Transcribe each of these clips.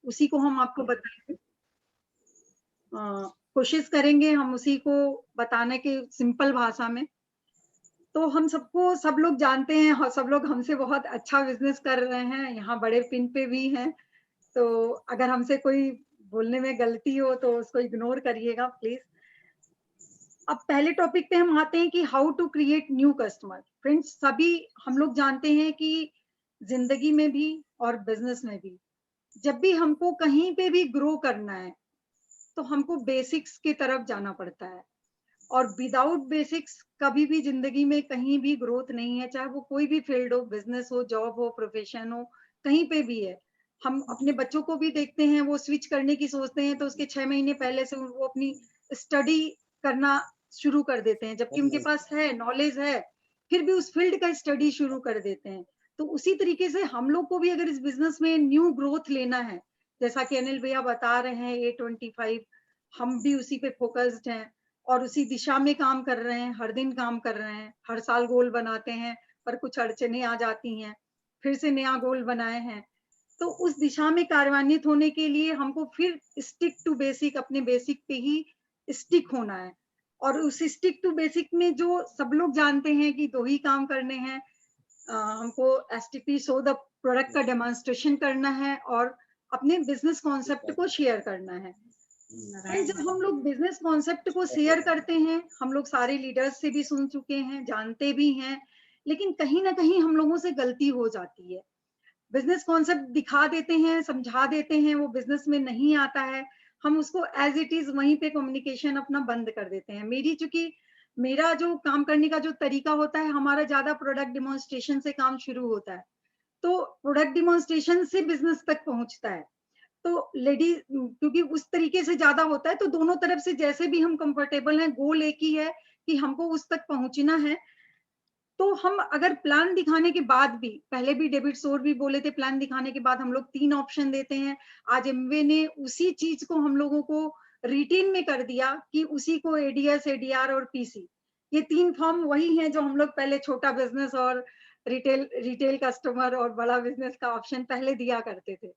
उसी को हम आपको बताएंगे। कोशिश करेंगे हम उसी को बताने की सिंपल भाषा में। तो हम सबको, सब लोग जानते हैं और सब लोग हमसे बहुत अच्छा बिजनेस कर रहे हैं, यहाँ बड़े पिन पे भी हैं। तो अगर हमसे कोई बोलने में गलती हो तो उसको इग्नोर करिएगा प्लीज। अब पहले टॉपिक पे हम आते हैं कि how to create new customer. Friends, सभी हम लोग जानते हैं कि जिंदगी में भी और बिजनेस में भी जब भी हमको कहीं पे भी ग्रो करना है तो हमको बेसिक्स की तरफ जाना पड़ता है, और विदाउट बेसिक्स कभी भी जिंदगी में कहीं भी ग्रोथ नहीं है, चाहे वो कोई भी फील्ड हो, बिजनेस हो, जॉब हो, प्रोफेशन हो, कहीं पे भी है। हम अपने बच्चों को भी देखते हैं, वो स्विच करने की सोचते हैं तो उसके 6 महीने पहले से वो अपनी स्टडी करना शुरू कर देते हैं, जबकि उनके पास है नॉलेज है, फिर भी उस फील्ड का स्टडी शुरू कर देते हैं। तो उसी तरीके से हम लोग को भी अगर इस बिजनेस में न्यू ग्रोथ लेना है, जैसा कि अनिल भैया बता रहे हैं A25, हम भी उसी पे फोकस्ड हैं और उसी दिशा में काम कर रहे हैं, हर दिन काम कर रहे हैं, हर साल गोल बनाते हैं, पर कुछ अड़चने आ जाती हैं, फिर से नया गोल बनाए हैं। तो उस दिशा में कार्यान्वित होने के लिए हमको फिर स्टिक टू बेसिक, अपने बेसिक पे ही स्टिक होना है। और उस स्टिक टू बेसिक में जो सब लोग जानते हैं कि 2 ही काम करने हैं, हमको STP शो द प्रोडक्ट का डेमोन्स्ट्रेशन करना है और अपने बिजनेस कॉन्सेप्ट को शेयर करना है। फ्रेंड्स, जब हम लोग बिजनेस कॉन्सेप्ट को शेयर करते हैं, हम लोग सारे लीडर्स से भी सुन चुके हैं, जानते भी हैं, लेकिन कहीं ना कहीं हम लोगों से गलती हो जाती है। बिजनेस कॉन्सेप्ट दिखा देते हैं, समझा देते हैं, वो बिजनेस में नहीं आता है, हम उसको एज इट इज वहीं पे कम्युनिकेशन अपना बंद कर देते हैं। चूंकि मेरा जो काम करने का जो तरीका होता है, हमारा ज्यादा प्रोडक्ट डिमॉन्स्ट्रेशन से काम शुरू होता है, तो प्रोडक्ट डिमॉन्स्ट्रेशन से बिजनेस तक पहुंचता है। तो लेडीज क्योंकि उस तरीके से ज्यादा होता है, तो दोनों तरफ से जैसे भी हम कंफर्टेबल हैं, गोल एक ही है कि हमको उस तक पहुंचना है। तो हम अगर प्लान दिखाने के बाद भी, पहले भी डेविड सोर भी बोले थे, प्लान दिखाने के बाद हम लोग 3 ऑप्शन देते हैं। आज एमवे ने उसी चीज को हम लोगों को रिटीन में कर दिया कि उसी को एडीएस, एडीआर और पीसी, ये 3 फॉर्म वही हैं जो हम लोग पहले छोटा बिजनेस और रिटेल रिटेल कस्टमर और बड़ा बिजनेस का ऑप्शन पहले दिया करते थे।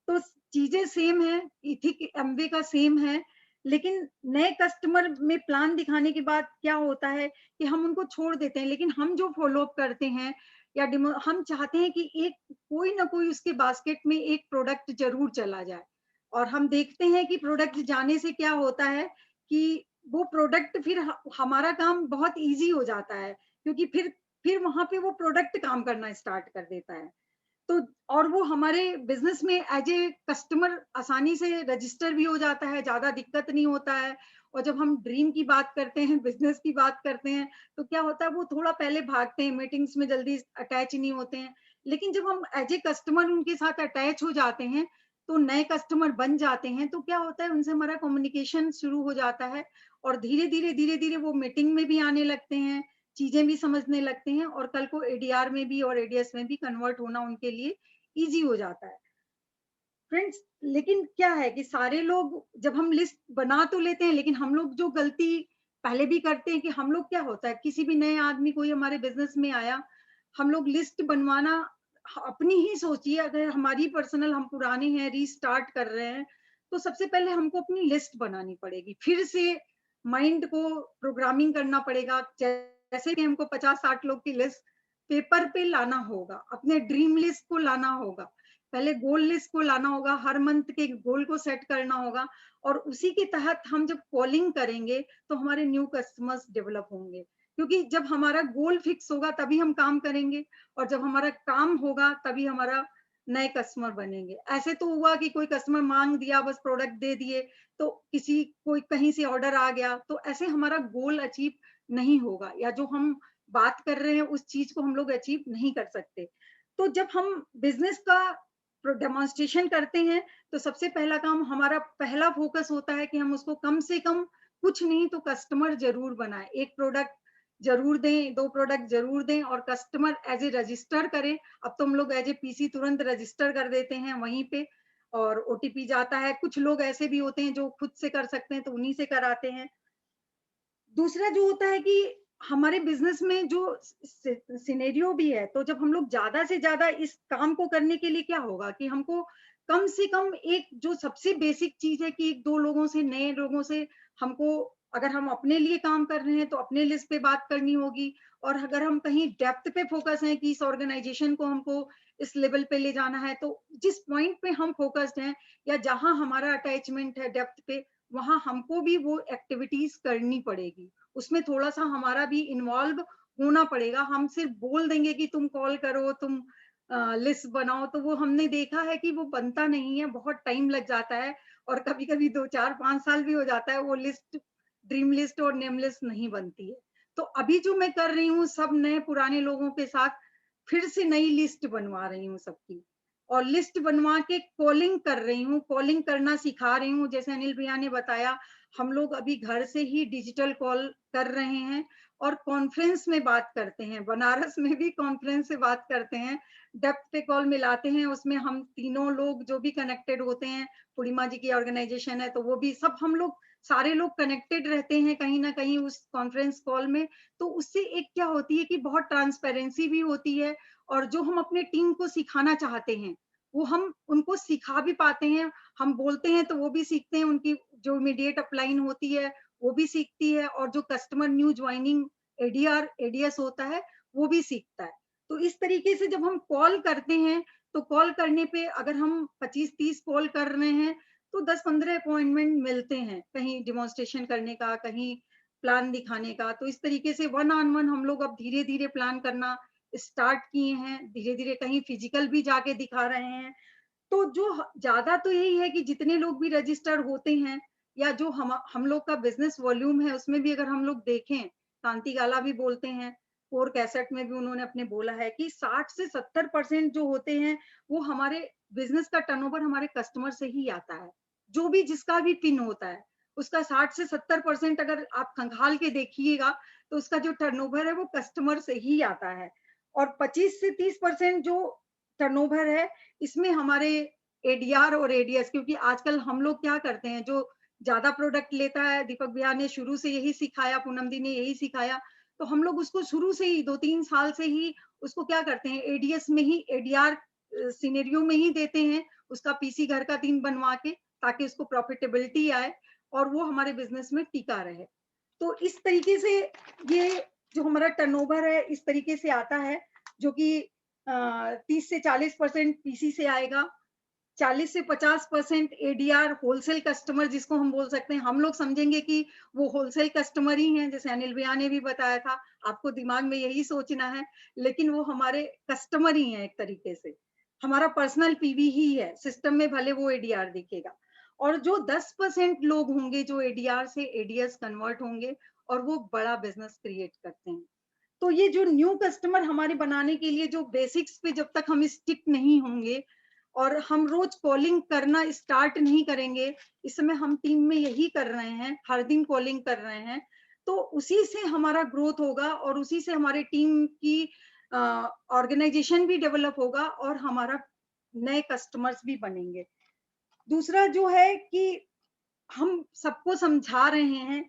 तो चीजें सेम है, इथिक एमवे का सेम है, लेकिन नए कस्टमर में प्लान दिखाने के बाद क्या होता है कि हम उनको छोड़ देते हैं, लेकिन हम जो फॉलो अप करते हैं या हम चाहते हैं कि एक कोई ना कोई उसके बास्केट में एक प्रोडक्ट जरूर चला जाए। और हम देखते हैं कि प्रोडक्ट जाने से क्या होता है कि वो प्रोडक्ट फिर हमारा काम बहुत इजी हो जाता है, क्योंकि फिर वहां पे वो प्रोडक्ट काम करना स्टार्ट कर देता है। तो और वो हमारे बिजनेस में एज ए कस्टमर आसानी से रजिस्टर भी हो जाता है, ज्यादा दिक्कत नहीं होता है। और जब हम ड्रीम की बात करते हैं, बिजनेस की बात करते हैं, तो क्या होता है, वो थोड़ा पहले भागते हैं, मीटिंग्स में जल्दी अटैच नहीं होते हैं। लेकिन जब हम एज ए कस्टमर उनके साथ अटैच हो जाते हैं, तो नए कस्टमर बन जाते हैं, तो क्या होता है, उनसे हमारा कम्युनिकेशन शुरू हो जाता है और धीरे धीरे वो मीटिंग में भी आने लगते हैं, चीजें भी समझने लगते हैं, और कल को एडीआर में भी और एडीएस में भी कन्वर्ट होना उनके लिए इजी हो जाता है। फ्रेंड्स, लेकिन क्या है कि सारे लोग, जब हम लिस्ट बना तो लेते हैं, लेकिन हम लोग जो गलती पहले भी करते हैं कि हम लोग, क्या होता है, किसी भी नए आदमी कोई हमारे बिजनेस में आया, हम लोग लिस्ट बनवाना, अपनी ही सोचिए, अगर हमारी पर्सनल, हम पुराने हैं, रीस्टार्ट कर रहे हैं, तो सबसे पहले हमको अपनी लिस्ट बनानी पड़ेगी, फिर से माइंड को प्रोग्रामिंग करना पड़ेगा। जैसे कि हमको 50-60 लोग की लिस्ट पेपर पे लाना होगा, अपने ड्रीम लिस्ट को लाना होगा, पहले गोल लिस्ट को लाना होगा, हर मंथ के गोल को सेट करना होगा, और उसी के तहत हम जब कॉलिंग करेंगे तो हमारे न्यू कस्टमर्स डेवलप होंगे। क्योंकि जब हमारा गोल फिक्स होगा तभी हम काम करेंगे, और जब हमारा काम होगा तभी हमारा नए कस्टमर बनेंगे। ऐसे तो हुआ कि कोई कस्टमर मांग दिया, बस प्रोडक्ट दे दिए, तो किसी कोई कहीं से ऑर्डर आ गया, तो ऐसे हमारा गोल अचीव नहीं होगा, या जो हम बात कर रहे हैं उस चीज को हम लोग अचीव नहीं कर सकते। तो जब हम बिजनेस का डेमोन्स्ट्रेशन करते हैं, तो सबसे पहला काम, हमारा पहला फोकस होता है कि हम उसको कम से कम, कुछ नहीं तो कस्टमर जरूर बनाए, एक प्रोडक्ट जरूर दें, 2 प्रोडक्ट जरूर दें, और कस्टमर एज ए रजिस्टर करें। अब तो हम लोग एज ए पीसी तुरंत रजिस्टर कर देते हैं वहीं पे, और ओटीपी जाता है। कुछ लोग ऐसे भी होते हैं जो खुद से कर सकते हैं, तो उन्हीं से कराते हैं। दूसरा जो होता है कि हमारे बिजनेस में जो सिनेरियो भी है, तो जब हम लोग ज्यादा से ज्यादा इस काम को करने के लिए क्या होगा कि हमको कम से कम एक जो सबसे बेसिक चीज है कि एक दो लोगों से, नए लोगों से हमको, अगर हम अपने लिए काम कर रहे हैं तो अपने लिस्ट पे बात करनी होगी, और अगर हम कहीं डेप्थ पे फोकस हैं कि इस ऑर्गेनाइजेशन को हमको इस लेवल पे ले जाना है, तो जिस पॉइंट पे हम फोकस्ड हैं या जहां हमारा अटैचमेंट है डेप्थ पे, वहां हमको भी वो एक्टिविटीज करनी पड़ेगी, उसमें थोड़ा सा हमारा भी इन्वॉल्व होना पड़ेगा। हम सिर्फ बोल देंगे कि तुम कॉल करो, तुम लिस्ट बनाओ, तो वो हमने देखा है कि वो बनता नहीं है, बहुत टाइम लग जाता है, और कभी कभी 2 4 5 साल भी हो जाता है, वो लिस्ट, ड्रीम लिस्ट और नेम लिस्ट नहीं बनती है। तो अभी जो मैं कर रही हूँ, सब नए पुराने लोगों के साथ फिर से नई लिस्ट बनवा रही हूँ सबकी, और लिस्ट बनवा के कॉलिंग कर रही हूँ, कॉलिंग करना सिखा रही हूँ। जैसे अनिल भैया ने बताया, हम लोग अभी घर से ही डिजिटल कॉल कर रहे हैं और कॉन्फ्रेंस में बात करते हैं, बनारस में भी कॉन्फ्रेंस से बात करते हैं, डेप्थ पे कॉल मिलाते हैं, उसमें हम तीनों लोग जो भी कनेक्टेड होते हैं, पूर्णिमा जी की ऑर्गेनाइजेशन है तो वो भी सब, हम लोग सारे लोग कनेक्टेड रहते हैं कहीं ना कहीं उस कॉन्फ्रेंस कॉल में। तो उससे एक क्या होती है कि बहुत ट्रांसपेरेंसी भी होती है, और जो हम अपने टीम को सिखाना चाहते हैं वो हम उनको सिखा भी पाते हैं। हम बोलते हैं तो वो भी सीखते हैं, उनकी जो इमीडिएट अपलाइन होती है वो भी सीखती है, और जो customer new joining ADR ADS होता है वो भी सीखता है। तो इस तरीके से जब हम कॉल करते हैं, तो कॉल करने पे अगर हम 25 30 कॉल कर रहे हैं तो 10 15 अपॉइंटमेंट मिलते हैं, कहीं डिमॉन्स्ट्रेशन करने का, कहीं प्लान दिखाने का। तो इस तरीके से वन ऑन वन हम लोग अब धीरे धीरे प्लान करना स्टार्ट किए हैं, धीरे धीरे कहीं फिजिकल भी जाके दिखा रहे हैं। तो जो ज्यादा तो यही है कि जितने लोग भी रजिस्टर होते हैं, या जो हम लोग का बिजनेस वॉल्यूम है, उसमें भी अगर हम लोग देखें, कांति गाला भी बोलते हैं, कोर कैसेट में भी उन्होंने अपने बोला है कि 60 से 70% जो होते हैं वो हमारे बिजनेस का टर्नओवर हमारे कस्टमर से ही आता है। जो भी जिसका भी पिन होता है, उसका 60 से 70% अगर आप खंगाल के देखिएगा तो उसका जो टर्नओवर है वो कस्टमर से ही आता है। और 25 से 30% जो टर्नओवर है, इसमें हमारे एडीआर और एडीएस, क्योंकि आजकल हम लोग क्या करते हैं, जो ज्यादा प्रोडक्ट लेता है, दीपक भैया ने शुरू से यही सिखाया, पूनम दी ने यही सिखाया, तो हम लोग उसको शुरू से ही 2 3 साल से ही उसको क्या करते हैं, एडीएस में ही, एडीआर सिनेरियो में ही देते हैं, उसका पीसी घर का 3 बनवा के, ताकि उसको प्रॉफिटेबिलिटी आए और वो हमारे बिजनेस में टिका रहे। तो इस तरीके से ये जो हमारा टर्नओवर है इस तरीके से आता है, जो कि 30 से 40% पीसी से आएगा, 40 से 50% एडीआर होलसेल कस्टमर, जिसको हम बोल सकते हैं, हम लोग समझेंगे कि वो होलसेल कस्टमर ही हैं, जैसे अनिल भैया ने भी बताया था, आपको दिमाग में यही सोचना है, लेकिन वो हमारे कस्टमर ही हैं एक तरीके से, हमारा पर्सनल पीवी ही है, सिस्टम में भले वो एडीआर दिखेगा। और जो 10% लोग होंगे जो एडीआर से एडीएस कन्वर्ट होंगे और वो बड़ा बिजनेस क्रिएट करते हैं। तो ये जो न्यू कस्टमर हमारे बनाने के लिए जो बेसिक्स पे जब तक हम स्टिक नहीं होंगे और हम रोज कॉलिंग करना स्टार्ट नहीं करेंगे, इस समय हम टीम में यही कर रहे हैं, हर दिन कॉलिंग कर रहे हैं, तो उसी से हमारा ग्रोथ होगा और उसी से हमारे टीम की ऑर्गेनाइजेशन भी डेवलप होगा और हमारा नए कस्टमर्स भी बनेंगे। दूसरा जो है कि हम सबको समझा रहे हैं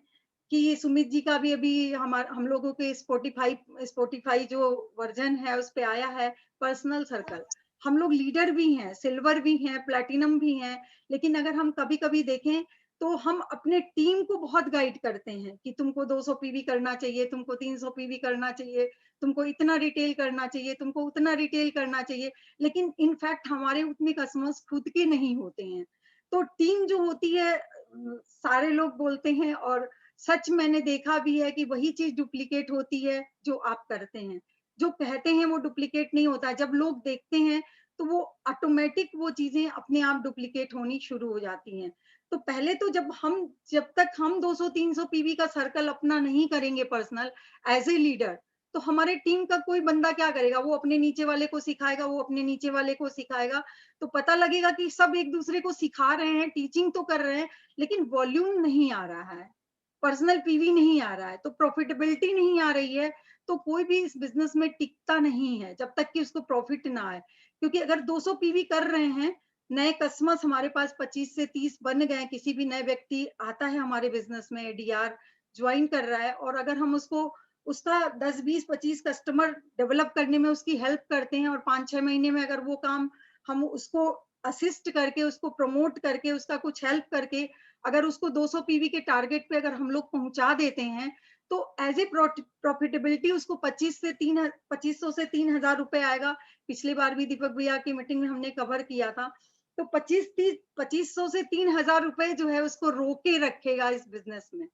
कि ये सुमित जी का भी अभी हम लोगों के स्पॉटिफाई स्पॉटिफाई जो वर्जन है उस पे आया है, पर्सनल सर्कल। हम लोग लीडर भी हैं, सिल्वर भी हैं, प्लैटिनम भी हैं, लेकिन अगर हम कभी कभी देखें तो हम अपने टीम को बहुत गाइड करते हैं कि तुमको 200 पीवी करना चाहिए, तुमको 300 पीवी करना चाहिए, तुमको इतना रिटेल करना चाहिए, तुमको उतना रिटेल करना चाहिए, लेकिन इनफैक्ट हमारे उतने कस्टमर्स खुद के नहीं होते हैं। तो टीम जो होती है, सारे लोग बोलते हैं और सच मैंने देखा भी है कि वही चीज डुप्लीकेट होती है जो आप करते हैं, जो कहते हैं वो डुप्लीकेट नहीं होता, जब लोग देखते हैं तो वो ऑटोमेटिक वो चीजें अपने आप डुप्लीकेट होनी शुरू हो जाती हैं। तो पहले तो जब तक हम 200 300 पीवी का सर्कल अपना नहीं करेंगे पर्सनल एज ए लीडर, तो हमारे टीम का कोई बंदा क्या करेगा, वो अपने नीचे वाले को सिखाएगा, वो अपने नीचे वाले को सिखाएगा, तो पता लगेगा कि सब एक दूसरे को सिखा रहे हैं, टीचिंग तो कर रहे हैं, लेकिन वॉल्यूम नहीं आ रहा है, पर्सनल पीवी नहीं आ रहा है, तो प्रॉफिटेबिलिटी नहीं आ रही है। तो कोई भी इस बिजनेस में टिकता नहीं है जब तक कि उसको प्रॉफिट ना आए, क्योंकि अगर 200 पीवी कर रहे हैं, नए कस्टमर्स हमारे पास 25 से 30 बन गए, किसी भी नए व्यक्ति आता है हमारे बिजनेस में, डीआर ज्वाइन कर रहा है, और अगर हम उसको उसका 10 20 25 कस्टमर डेवलप करने में उसकी हेल्प करते हैं और 5 6 महीने में अगर वो काम हम उसको असिस्ट करके, उसको प्रमोट करके, उसका कुछ हेल्प करके अगर उसको 200 पीवी के टारगेट पे अगर हम लोग पहुंचा देते हैं, तो एज ए प्रॉफिटेबिलिटी उसको 2500 से 3000 रुपए आएगा। पिछली बार भी दीपक भैया की मीटिंग में हमने कवर किया था। तो 2500 से 3000 रुपए जो है उसको रोके रखेगा इस बिजनेस में।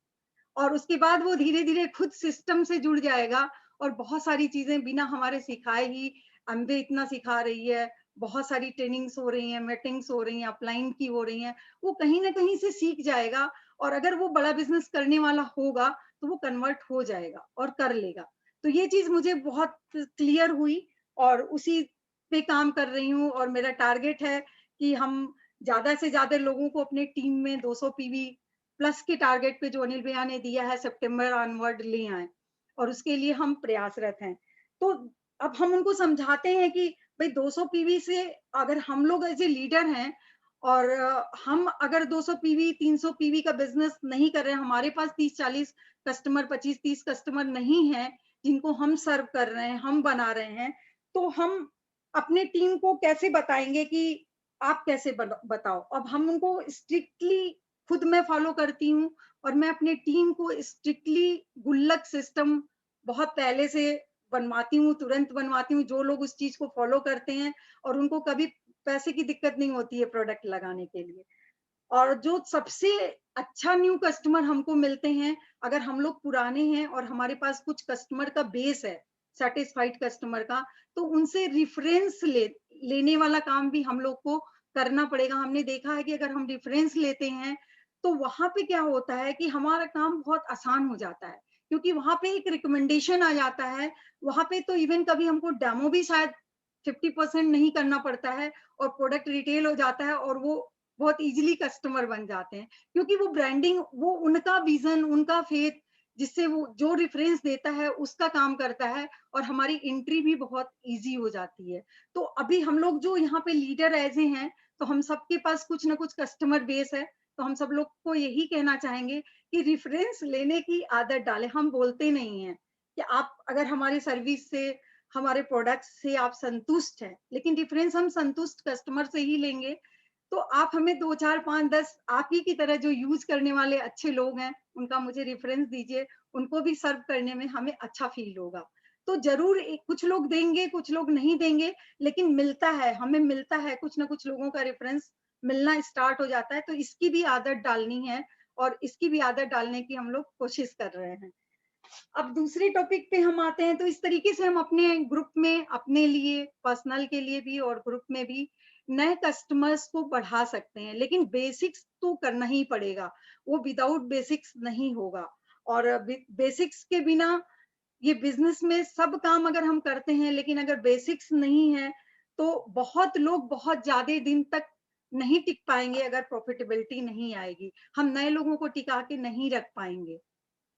और उसके बाद वो धीरे-धीरे खुद सिस्टम से जुड़ जाएगा और बहुत सारी चीज़ें बिना हमारे सिखाए ही अम्बे इतना सिखा रही है, बहुत सारी ट्रेनिंग्स हो रही हैं, मीटिंग्स हो रही हैं, अपलाइन की हो रही हैं, वो कहीं न कहीं से सीख जाएगा और अगर वो बड़ा बिज़नेस करने वाला होगा, तो वो कन्वर्ट हो जाएगा और कर लेगा। तो ये चीज़ मुझे बहुत क्लियर हुई और उसी पे काम कर रही हूँ और मेरा टारगेट है कि हम ज़्यादा से ज़्यादा लोगों को अपने टीम में 200 पीवी प्लस के टारगेट पे जो अनिल भैया ने दिया है सितंबर ऑनवर्ड ले आए और उसके लिए हम प्रयासरत हैं। तो अब हम उनको समझाते हैं कि भाई 200 पीवी से अगर हम लोग एज ए लीडर हैं और हम अगर 200 पीवी 300 पीवी का बिजनेस नहीं कर रहे हैं, हमारे पास 30-40 कस्टमर 25-30 कस्टमर नहीं है जिनको हम सर्व कर रहे हैं, हम बना रहे हैं, तो हम अपने टीम को कैसे बताएंगे कि आप कैसे बताओ। अब हम उनको स्ट्रिक्टली खुद मैं फॉलो करती हूँ और मैं अपने टीम को स्ट्रिक्टली गुल्लक सिस्टम बहुत पहले से बनवाती हूँ, तुरंत बनवाती हूँ। जो लोग उस चीज को फॉलो करते हैं और उनको कभी पैसे की दिक्कत नहीं होती है प्रोडक्ट लगाने के लिए। और जो सबसे अच्छा न्यू कस्टमर हमको मिलते हैं, अगर हम लोग पुराने हैं और हमारे पास कुछ कस्टमर का बेस है, सैटिस्फाइड कस्टमर का, तो उनसे रेफरेंस लेने वाला काम भी हम लोग को करना पड़ेगा। हमने देखा है कि अगर हम रेफरेंस लेते हैं, तो वहां पे क्या होता है कि हमारा काम बहुत आसान हो जाता है, क्योंकि वहां पे एक रिकमेंडेशन आ जाता है। वहां पे तो इवन कभी हमको डेमो भी शायद 50% नहीं करना पड़ता है और प्रोडक्ट रिटेल हो जाता है और वो बहुत इजीली कस्टमर बन जाते हैं, क्योंकि वो ब्रांडिंग, वो उनका विजन, उनका फेथ, जिससे वो जो रेफरेंस देता है उसका काम करता है और हमारी एंट्री भी बहुत इजी हो जाती है। तो अभी हम लोग जो यहाँ पे लीडर ऐसे हैं, तो हम सबके पास कुछ ना कुछ कस्टमर बेस है, तो हम सब लोग को यही कहना चाहेंगे कि रेफरेंस लेने की आदत डालें। हम बोलते नहीं हैं कि आप अगर हमारी सर्विस से, हमारे प्रोडक्ट से आप संतुष्ट हैं, लेकिन रेफरेंस हम संतुष्ट कस्टमर से ही लेंगे। तो आप हमें 2 4 5 10 आप ही की तरह जो यूज करने वाले अच्छे लोग हैं, उनका मुझे रेफरेंस दीजिए, उनको भी सर्व करने में हमें अच्छा फील होगा। तो जरूर कुछ लोग देंगे, कुछ लोग नहीं देंगे, लेकिन मिलता है, हमें मिलता है, कुछ ना कुछ लोगों का रेफरेंस मिलना स्टार्ट हो जाता है। तो इसकी भी आदत डालनी है और इसकी भी आदत डालने की हम लोग कोशिश कर रहे हैं। अब दूसरे टॉपिक पे हम आते हैं। तो इस तरीके से हम अपने ग्रुप में, अपने लिए पर्सनल के लिए भी और ग्रुप में भी नए कस्टमर्स को बढ़ा सकते हैं, लेकिन बेसिक्स तो करना ही पड़ेगा। वो विदाउट बेसिक्स नहीं होगा और बेसिक्स के बिना ये बिजनेस में सब काम अगर हम करते हैं, लेकिन अगर बेसिक्स नहीं है, तो बहुत लोग बहुत ज्यादा दिन तक नहीं टिक पाएंगे। अगर प्रॉफिटेबिलिटी नहीं आएगी, हम नए लोगों को टिका के नहीं रख पाएंगे।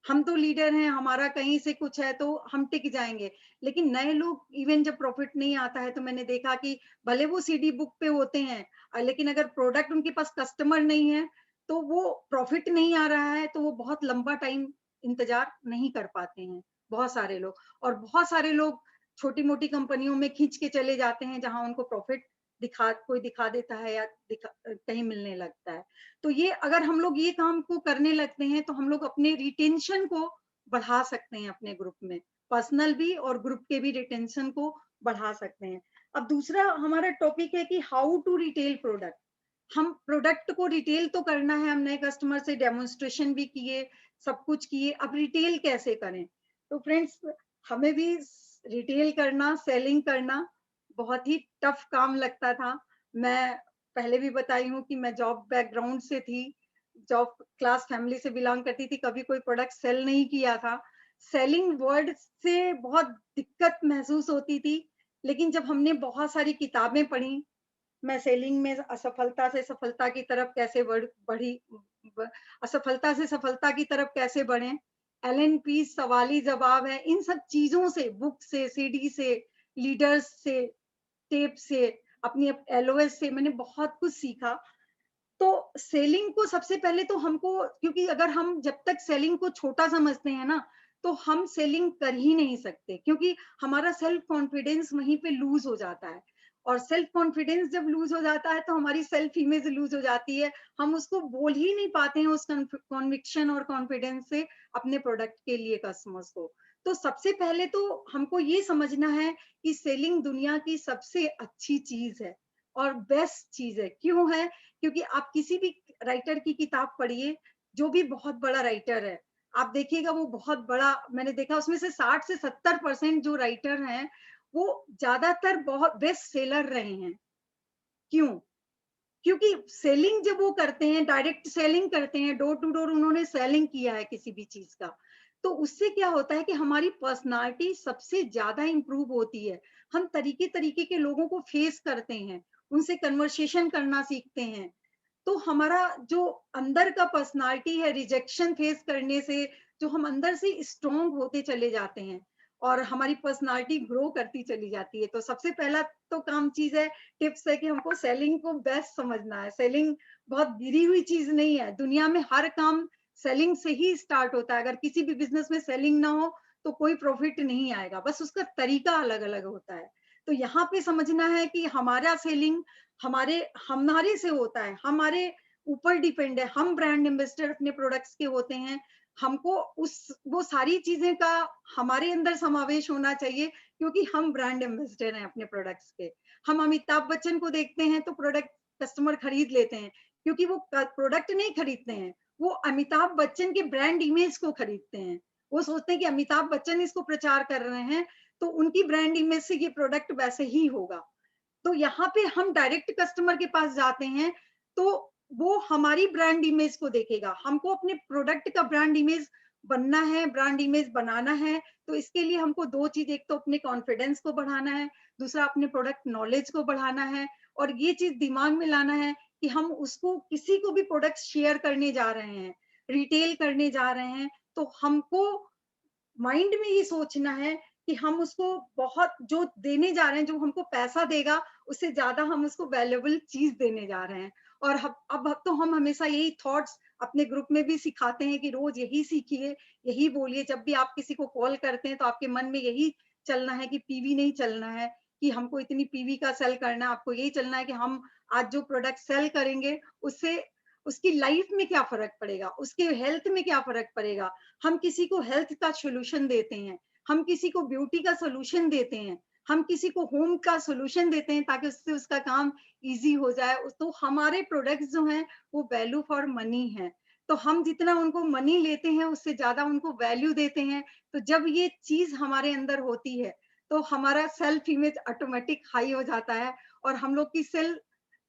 हम तो लीडर हैं, हमारा कहीं से कुछ है तो हम टिक जाएंगे, लेकिन नए लोग इवन जब प्रॉफिट नहीं आता है, तो मैंने देखा कि भले वो सीडी बुक पे होते हैं, लेकिन अगर प्रोडक्ट उनके पास कस्टमर नहीं है, तो वो प्रॉफिट नहीं आ रहा है, तो वो बहुत लंबा टाइम इंतजार नहीं कर पाते हैं बहुत सारे लोग। और बहुत सारे लोग छोटी मोटी कंपनियों में खींच के चले जाते हैं, जहां उनको प्रॉफिट कोई दिखा देता है या कहीं मिलने लगता है। तो ये अगर हम लोग ये काम को करने लगते हैं, तो हम लोग अपने रिटेंशन को बढ़ा सकते हैं अपने ग्रुप में, पर्सनल भी और ग्रुप के भी रिटेंशन को बढ़ा सकते हैं। अब दूसरा हमारा टॉपिक है कि हाउ टू रिटेल प्रोडक्ट। हम प्रोडक्ट को रिटेल तो करना है, हम नए कस्टमर से डेमोन्स्ट्रेशन भी किए, सब कुछ किए, अब रिटेल कैसे करें। तो फ्रेंड्स, हमें भी रिटेल करना, सेलिंग करना बहुत ही टफ काम लगता था। मैं पहले भी बताई हूँ कि मैं जॉब बैकग्राउंड से थी, जॉब क्लास फैमिली से बिलोंग करती थी, कभी कोई प्रोडक्ट सेल नहीं किया था। सेलिंग वर्ड से बहुत दिक्कत महसूस होती थी, लेकिन जब हमने बहुत सारी किताबें पढ़ी, मैं सेलिंग में असफलता से सफलता की तरफ कैसे बढ़ी, असफलता से सफलता की तरफ कैसे बढ़े, एलएनपी सवाली जवाब है, इन सब चीजों से, बुक से, सीडी से, लीडर्स से, टेप से, अपनी एलओएस से मैंने बहुत कुछ सीखा। तो सेलिंग को सबसे पहले तो हमको, क्योंकि अगर हम जब तक सेलिंग को छोटा समझते हैं ना, तो हम सेलिंग कर ही नहीं सकते, क्योंकि हमारा सेल्फ कॉन्फिडेंस वहीं पे लूज हो जाता है। और सेल्फ कॉन्फिडेंस जब लूज हो जाता है तो हमारी सेल्फ इमेज लूज हो जाती है, हम उसको बोल ही नहीं पाते हैं उस कॉन्विक्शन और कॉन्फिडेंस से अपने प्रोडक्ट के लिए कस्टमर्स को। तो सबसे पहले तो हमको ये समझना है कि सेलिंग दुनिया की सबसे अच्छी चीज है और बेस्ट चीज है। क्यों है? क्योंकि आप किसी भी राइटर की किताब पढ़िए, जो भी बहुत बड़ा राइटर है, आप देखिएगा वो बहुत बड़ा, मैंने देखा उसमें से 60 से 70% जो राइटर हैं वो ज्यादातर बहुत बेस्ट सेलर रहे हैं। क्यों? क्योंकि सेलिंग जब वो करते हैं, डायरेक्ट सेलिंग करते हैं, डोर टू डोर उन्होंने सेलिंग किया है किसी भी चीज का, तो उससे क्या होता है कि हमारी पर्सनालिटी सबसे ज्यादा इंप्रूव होती है। हम तरीके तरीके के लोगों को फेस करते हैं, उनसे कन्वर्सेशन करना सीखते हैं। तो हमारा जो अंदर का पर्सनालिटी है, रिजेक्शन फेस करने से जो हम अंदर से स्ट्रोंग होते चले जाते हैं और हमारी पर्सनालिटी ग्रो करती चली जाती है। तो सबसे पहला तो काम चीज है, टिप्स है कि हमको सेलिंग को बेस्ट समझना है। सेलिंग बहुत गिरी हुई चीज नहीं है, दुनिया में हर काम सेलिंग से ही स्टार्ट होता है। अगर किसी भी बिजनेस में सेलिंग ना हो तो कोई प्रॉफिट नहीं आएगा, बस उसका तरीका अलग अलग होता है। तो यहाँ पे समझना है कि हमारा सेलिंग हमारे हमारे से होता है, हमारे ऊपर डिपेंड है। हम ब्रांड एम्बेसडर अपने प्रोडक्ट्स के होते हैं, हमको उस वो सारी चीजें का हमारे अंदर समावेश होना चाहिए, क्योंकि हम ब्रांड एम्बेसडर हैं अपने प्रोडक्ट्स के। हम अमिताभ बच्चन को देखते हैं तो प्रोडक्ट कस्टमर खरीद लेते हैं, क्योंकि वो प्रोडक्ट नहीं खरीदते हैं, वो अमिताभ बच्चन के ब्रांड इमेज को खरीदते हैं। वो सोचते हैं कि अमिताभ बच्चन इसको प्रचार कर रहे हैं तो उनकी ब्रांड इमेज से ये प्रोडक्ट वैसे ही होगा। तो यहाँ पे हम डायरेक्ट कस्टमर के पास जाते हैं तो वो हमारी ब्रांड इमेज को देखेगा। हमको अपने प्रोडक्ट का ब्रांड इमेज बनना है, ब्रांड इमेज बनाना है। तो इसके लिए हमको दो चीज, एक तो अपने कॉन्फिडेंस को बढ़ाना है, दूसरा अपने प्रोडक्ट नॉलेज को बढ़ाना है। और ये चीज दिमाग में लाना है कि हम उसको किसी को भी प्रोडक्ट शेयर करने जा रहे हैं, रिटेल करने जा रहे हैं, तो हमको माइंड में ये सोचना है कि हम उसको बहुत जो देने जा रहे हैं, जो हमको पैसा देगा उससे ज्यादा हम उसको वैल्यूएबल चीज देने जा रहे हैं। और अब तो हम हमेशा यही थॉट्स अपने ग्रुप में भी सिखाते हैं कि रोज यही सीखिए, यही बोलिए। जब भी आप किसी को कॉल करते हैं तो आपके मन में यही चलना है कि पीवी नहीं चलना है कि हमको इतनी पीवी का सेल करना है। आपको यही चलना है कि हम आज जो प्रोडक्ट सेल करेंगे उससे उसकी लाइफ में क्या फर्क पड़ेगा, उसके हेल्थ में क्या फर्क पड़ेगा। हम किसी को हेल्थ का सोल्यूशन देते हैं, हम किसी को ब्यूटी का सोल्यूशन देते हैं, हम किसी को होम का सोल्यूशन देते हैं ताकि उससे उसका काम इजी हो जाए। तो हमारे प्रोडक्ट्स जो हैं वो वैल्यू फॉर मनी है। तो हम जितना उनको मनी लेते हैं उससे ज्यादा उनको वैल्यू देते हैं। तो जब ये चीज हमारे अंदर होती है तो हमारा सेल्फ इमेज ऑटोमेटिक हाई हो जाता है और हम लोग की सेल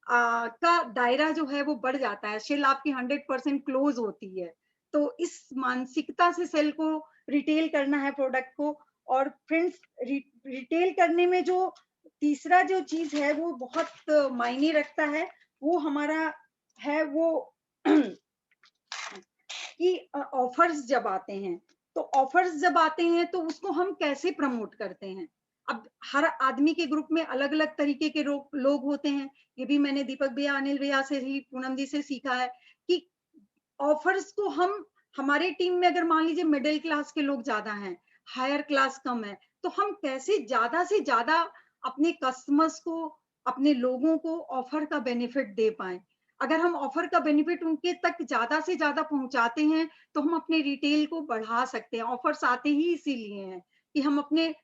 का दायरा जो है वो बढ़ जाता है, सेल आपकी 100% क्लोज होती है। तो इस मानसिकता से सेल को रिटेल करना है प्रोडक्ट को। और फ्रेंड्स, रिटेल करने में जो तीसरा जो चीज है वो बहुत मायने रखता है, वो हमारा है वो कि ऑफर्स जब आते हैं, तो ऑफर्स जब आते हैं तो उसको हम कैसे प्रमोट करते हैं। अब हर आदमी के ग्रुप में अलग अलग तरीके के लोग होते हैं। ये भी मैंने दीपक भैया, अनिल भैया से ही, पूनम जी से सीखा है कि ऑफर्स को हम, हमारे टीम में अगर मान लीजिए मिडिल क्लास के लोग ज्यादा हैं, हायर क्लास कम है, तो हम कैसे ज्यादा से ज्यादा अपने कस्टमर्स को, अपने लोगों को ऑफर का बेनिफिट दे पाए। अगर हम ऑफर का बेनिफिट उनके तक ज्यादा से ज्यादा पहुंचाते हैं तो हम अपने रिटेल को बढ़ा सकते हैं। ऑफर्स आते ही इसीलिए हैं कि हम अपने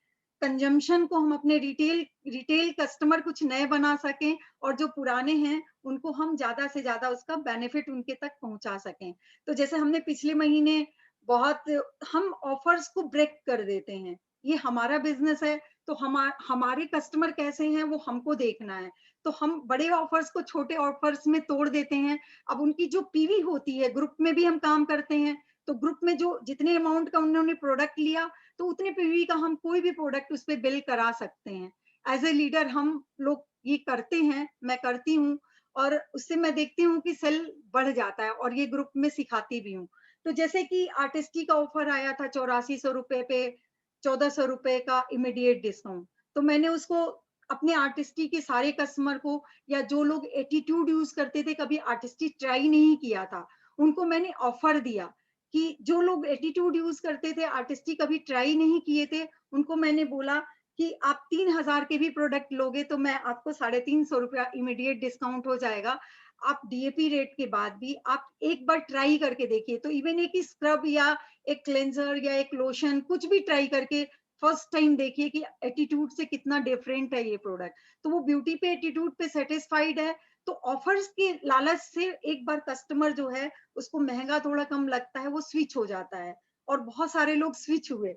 कंजम्पशन को, हम अपने रिटेल रिटेल कस्टमर कुछ नए बना सकें और जो पुराने हैं उनको हम ज्यादा से ज्यादा उसका बेनिफिट उनके तक पहुंचा सकें। तो जैसे हमने पिछले महीने बहुत, हम ऑफर्स को ब्रेक कर देते हैं, ये हमारा बिजनेस है। तो हमारे कस्टमर कैसे हैं वो हमको देखना है। तो हम बड़े ऑफर्स को छोटे ऑफर्स में तोड़ देते हैं। अब उनकी जो पीवी होती है, ग्रुप में भी हम काम करते हैं, तो ग्रुप में जो जितने अमाउंट का उन्होंने प्रोडक्ट लिया तो उतने पीवी का हम कोई भी प्रोडक्ट उस पर बिल करा सकते हैं। एज ए लीडर हम लोग ये करते हैं, मैं करती हूँ, और उससे मैं देखती हूँ कि सेल बढ़ जाता है और ये ग्रुप में सिखाती भी हूँ। तो जैसे कि आर्टिस्टी का ऑफर आया था 8400 रुपए पे 1400 रुपए का इमीडिएट डिस्काउंट, तो मैंने उसको अपने आर्टिस्टी के सारे कस्टमर को, या जो लोग एटीट्यूड यूज करते थे, कभी आर्टिस्टी ट्राई नहीं किया था, उनको मैंने ऑफर दिया कि जो लोग एटीट्यूड यूज करते थे, आर्टिस्टी कभी ट्राई नहीं किए थे, उनको मैंने बोला कि आप 3000 के भी प्रोडक्ट लोगे तो मैं आपको 350 रुपया इमीडिएट डिस्काउंट हो जाएगा। आप डीएपी रेट के बाद भी आप एक बार ट्राई करके देखिए। तो इवन एक स्क्रब या एक क्लेंजर या एक लोशन कुछ भी ट्राई करके फर्स्ट टाइम देखिए कि एटीट्यूड से कितना डिफरेंट है ये प्रोडक्ट। तो वो ब्यूटी पे एटीट्यूड पे सेटिस्फाइड है, तो ऑफर्स के लालच से एक बार कस्टमर जो है उसको महंगा थोड़ा कम लगता है वो स्विच हो जाता है, और बहुत सारे लोग स्विच हुए।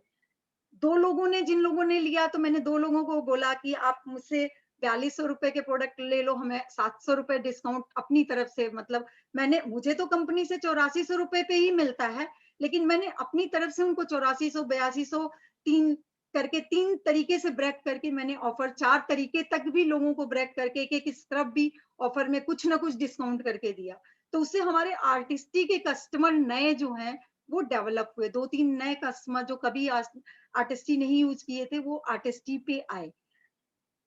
दो लोगों ने, जिन लोगों ने लिया, तो मैंने दो लोगों को बोला कि आप मुझसे 4200 रुपए के प्रोडक्ट ले लो, हमें 700 रुपए डिस्काउंट अपनी तरफ से, मतलब मैंने, मुझे तो कंपनी से 8400 रुपए पे ही मिलता है, लेकिन मैंने अपनी तरफ से उनको 8400, 8200, तीन करके, तीन तरीके से ब्रेक करके मैंने ऑफर, चार तरीके तक भी लोगों को ब्रेक करके एक एक स्क्रब भी ऑफर में कुछ ना कुछ डिस्काउंट करके दिया। तो उससे हमारे आर्टिस्टी के कस्टमर नए जो हैं वो डेवलप हुए। दो तीन नए कस्टमर जो कभी आर्टिस्टी नहीं यूज किए थे वो आर्टिस्टी पे आए।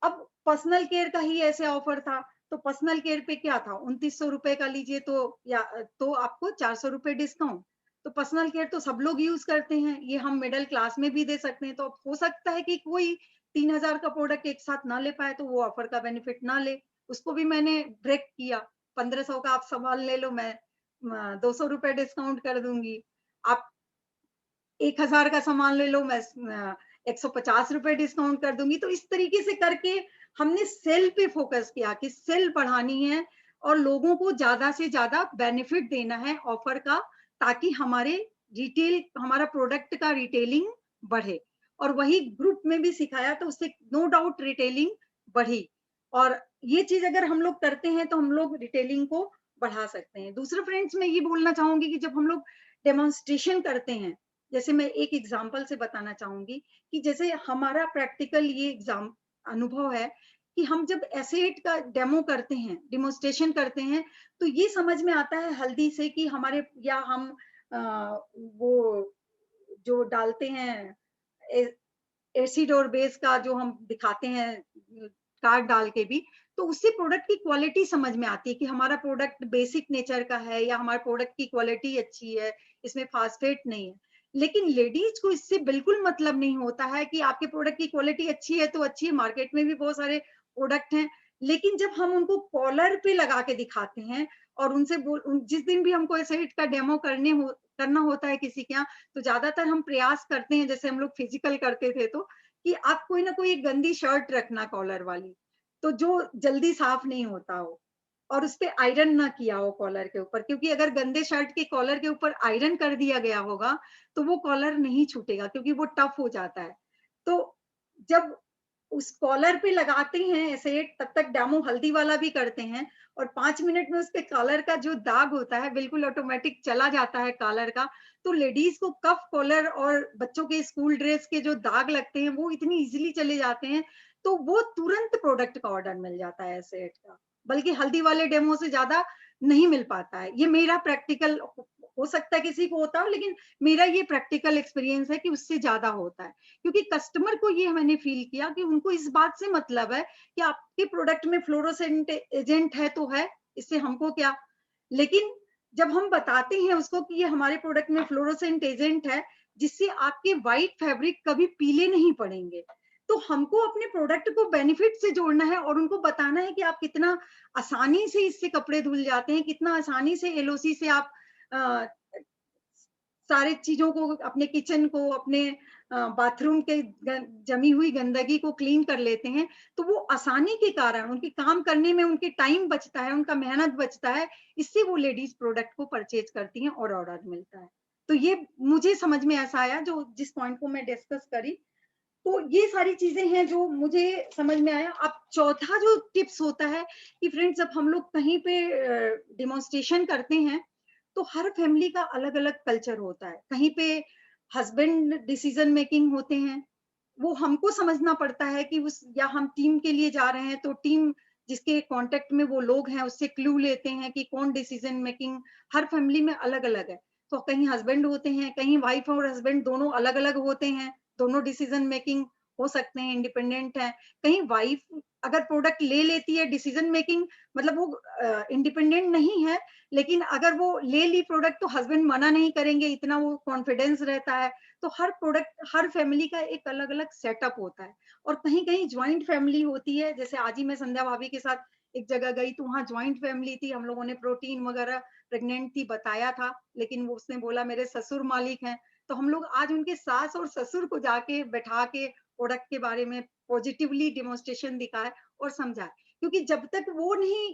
अब पर्सनल केयर का ही ऐसे ऑफर था, तो पर्सनल केयर पे क्या था, 2900 रुपए का लीजिए तो, या तो आपको 400 रुपए डिस्काउंट। तो पर्सनल केयर तो सब लोग यूज करते हैं, ये हम मिडिल क्लास में भी दे सकते हैं। तो अब हो सकता है कि कोई 3000 का प्रोडक्ट एक साथ ना ले पाए तो वो ऑफर का बेनिफिट ना ले, उसको भी मैंने ब्रेक किया। 1500 का आप सामान ले लो, मैं 200 रुपए डिस्काउंट कर दूंगी। आप 1000 का सामान ले लो, मैं 150 रुपए डिस्काउंट कर दूंगी। तो इस तरीके से करके हमने सेल पे फोकस किया कि सेल बढ़ानी है और लोगों को ज्यादा से ज्यादा बेनिफिट देना है ऑफर का, ताकि हमारे रिटेल, हमारा प्रोडक्ट का रिटेलिंग बढ़े। और वही ग्रुप में भी सिखाया, तो उससे नो डाउट रिटेलिंग बढ़ी। और ये चीज अगर हम लोग करते हैं तो हम लोग रिटेलिंग को बढ़ा सकते हैं। दूसरा फ्रेंड्स, मैं ये बोलना चाहूंगी कि जब हम लोग डेमोन्स्ट्रेशन करते हैं, जैसे मैं एक एग्जांपल से बताना चाहूंगी कि जैसे हमारा प्रैक्टिकल ये एग्जाम अनुभव है कि हम जब एसेट का डेमो करते हैं, डेमोन्स्ट्रेशन करते हैं, तो ये समझ में आता है हल्दी से कि हमारे, या हम वो जो डालते हैं एसिड और बेस का जो हम दिखाते हैं कार्ड डाल के भी, तो उससे प्रोडक्ट की क्वालिटी समझ में आती है कि हमारा प्रोडक्ट बेसिक नेचर का है या हमारे प्रोडक्ट की क्वालिटी अच्छी है, इसमें फास्फेट नहीं है। लेकिन लेडीज को इससे बिल्कुल मतलब नहीं होता है कि आपके प्रोडक्ट की क्वालिटी अच्छी है तो अच्छी है, मार्केट में भी बहुत सारे प्रोडक्ट हैं। लेकिन जब हम उनको कॉलर पे लगा के दिखाते हैं और उनसे जिस दिन भी हमको ऐसे का डेमो करना होता है किसी के यहाँ, तो ज्यादातर हम प्रयास करते हैं, जैसे हम लोग फिजिकल करते थे, तो कि आप कोई ना कोई एक गंदी शर्ट रखना कॉलर वाली, तो जो जल्दी साफ नहीं होता हो, और उस पे आयरन ना किया हो कॉलर के ऊपर, क्योंकि अगर गंदे शर्ट के कॉलर के ऊपर आयरन कर दिया गया होगा तो वो कॉलर नहीं छूटेगा, क्योंकि वो टफ हो जाता है। तो जब उस कॉलर पे लगाते हैं ऐसे, तब तक डेमो हल्दी वाला भी करते हैं, और 5 मिनट में उसके कॉलर का जो दाग होता है बिल्कुल ऑटोमेटिक चला जाता है कॉलर का। तो लेडीज को कफ कॉलर और बच्चों के स्कूल ड्रेस के जो दाग लगते हैं वो इतनी इजीली चले जाते हैं, तो वो तुरंत प्रोडक्ट का ऑर्डर मिल जाता है ऐसे का, बल्कि हल्दी वाले डेमो से ज्यादा नहीं मिल पाता है। ये मेरा प्रैक्टिकल, हो सकता है किसी को होता हो, लेकिन मेरा ये प्रैक्टिकल एक्सपीरियंस है कि उससे ज्यादा होता है। क्योंकि कस्टमर को ये मैंने फील किया कि उनको इस बात से मतलब है कि आपके प्रोडक्ट में फ्लोरोसेंट एजेंट है तो है, इससे हमको क्या। लेकिन जब हम बताते हैं उसको कि ये हमारे प्रोडक्ट में फ्लोरोसेंट एजेंट है जिससे आपके व्हाइट फैब्रिक कभी पीले नहीं पड़ेंगे, तो हमको अपने प्रोडक्ट को बेनिफिट से जोड़ना है और उनको बताना है कि आप कितना आसानी से इससे कपड़े धुल जाते हैं, कितना आसानी से एलओसी से आप आ, सारे चीजों को, अपने किचन को, अपने बाथरूम के जमी हुई गंदगी को क्लीन कर लेते हैं। तो वो आसानी के कारण उनके काम करने में उनके टाइम बचता है, उनका मेहनत बचता है, इससे वो लेडीज प्रोडक्ट को परचेज करती हैं और ऑर्डर मिलता है। तो ये मुझे समझ में ऐसा आया, जो जिस पॉइंट को मैं डिस्कस करी। तो ये सारी चीजें हैं जो मुझे समझ में आया। अब चौथा जो टिप्स होता है कि फ्रेंड्स, जब हम लोग कहीं पे डिमॉन्स्ट्रेशन करते हैं तो हर फैमिली का अलग अलग कल्चर होता है। कहीं पे हस्बैंड डिसीजन मेकिंग होते हैं, वो हमको समझना पड़ता है कि उस, या हम टीम के लिए जा रहे हैं तो टीम जिसके कांटेक्ट में वो लोग हैं उससे क्लू लेते हैं कि कौन डिसीजन मेकिंग, हर फैमिली में अलग अलग है। तो कहीं हस्बैंड होते हैं, कहीं वाइफ और हस्बैंड दोनों अलग अलग होते हैं, दोनों डिसीजन मेकिंग हो सकते हैं, इंडिपेंडेंट हैं। कहीं वाइफ अगर प्रोडक्ट ले लेती है, डिसीजन मेकिंग मतलब वो इंडिपेंडेंट नहीं है, लेकिन अगर वो ले ली प्रोडक्ट तो हस्बैंड मना नहीं करेंगे, इतना वो कॉन्फिडेंस रहता है। तो हर प्रोडक्ट, हर फैमिली का एक अलग अलग सेटअप होता है। और कहीं कहीं ज्वाइंट फैमिली होती है, जैसे आज ही मैं संध्या भाभी के साथ एक जगह गई तो वहाँ ज्वाइंट फैमिली थी, हम लोगों ने प्रोटीन वगैरह, प्रेग्नेंट थी बताया था, लेकिन वो उसने बोला मेरे ससुर मालिक हैं। तो हम लोग आज उनके सास और ससुर को जाके बैठा के प्रोडक्ट के बारे में पॉजिटिवली डिमोन्स्ट्रेशन दिखाए और समझाए, क्योंकि जब तक वो नहीं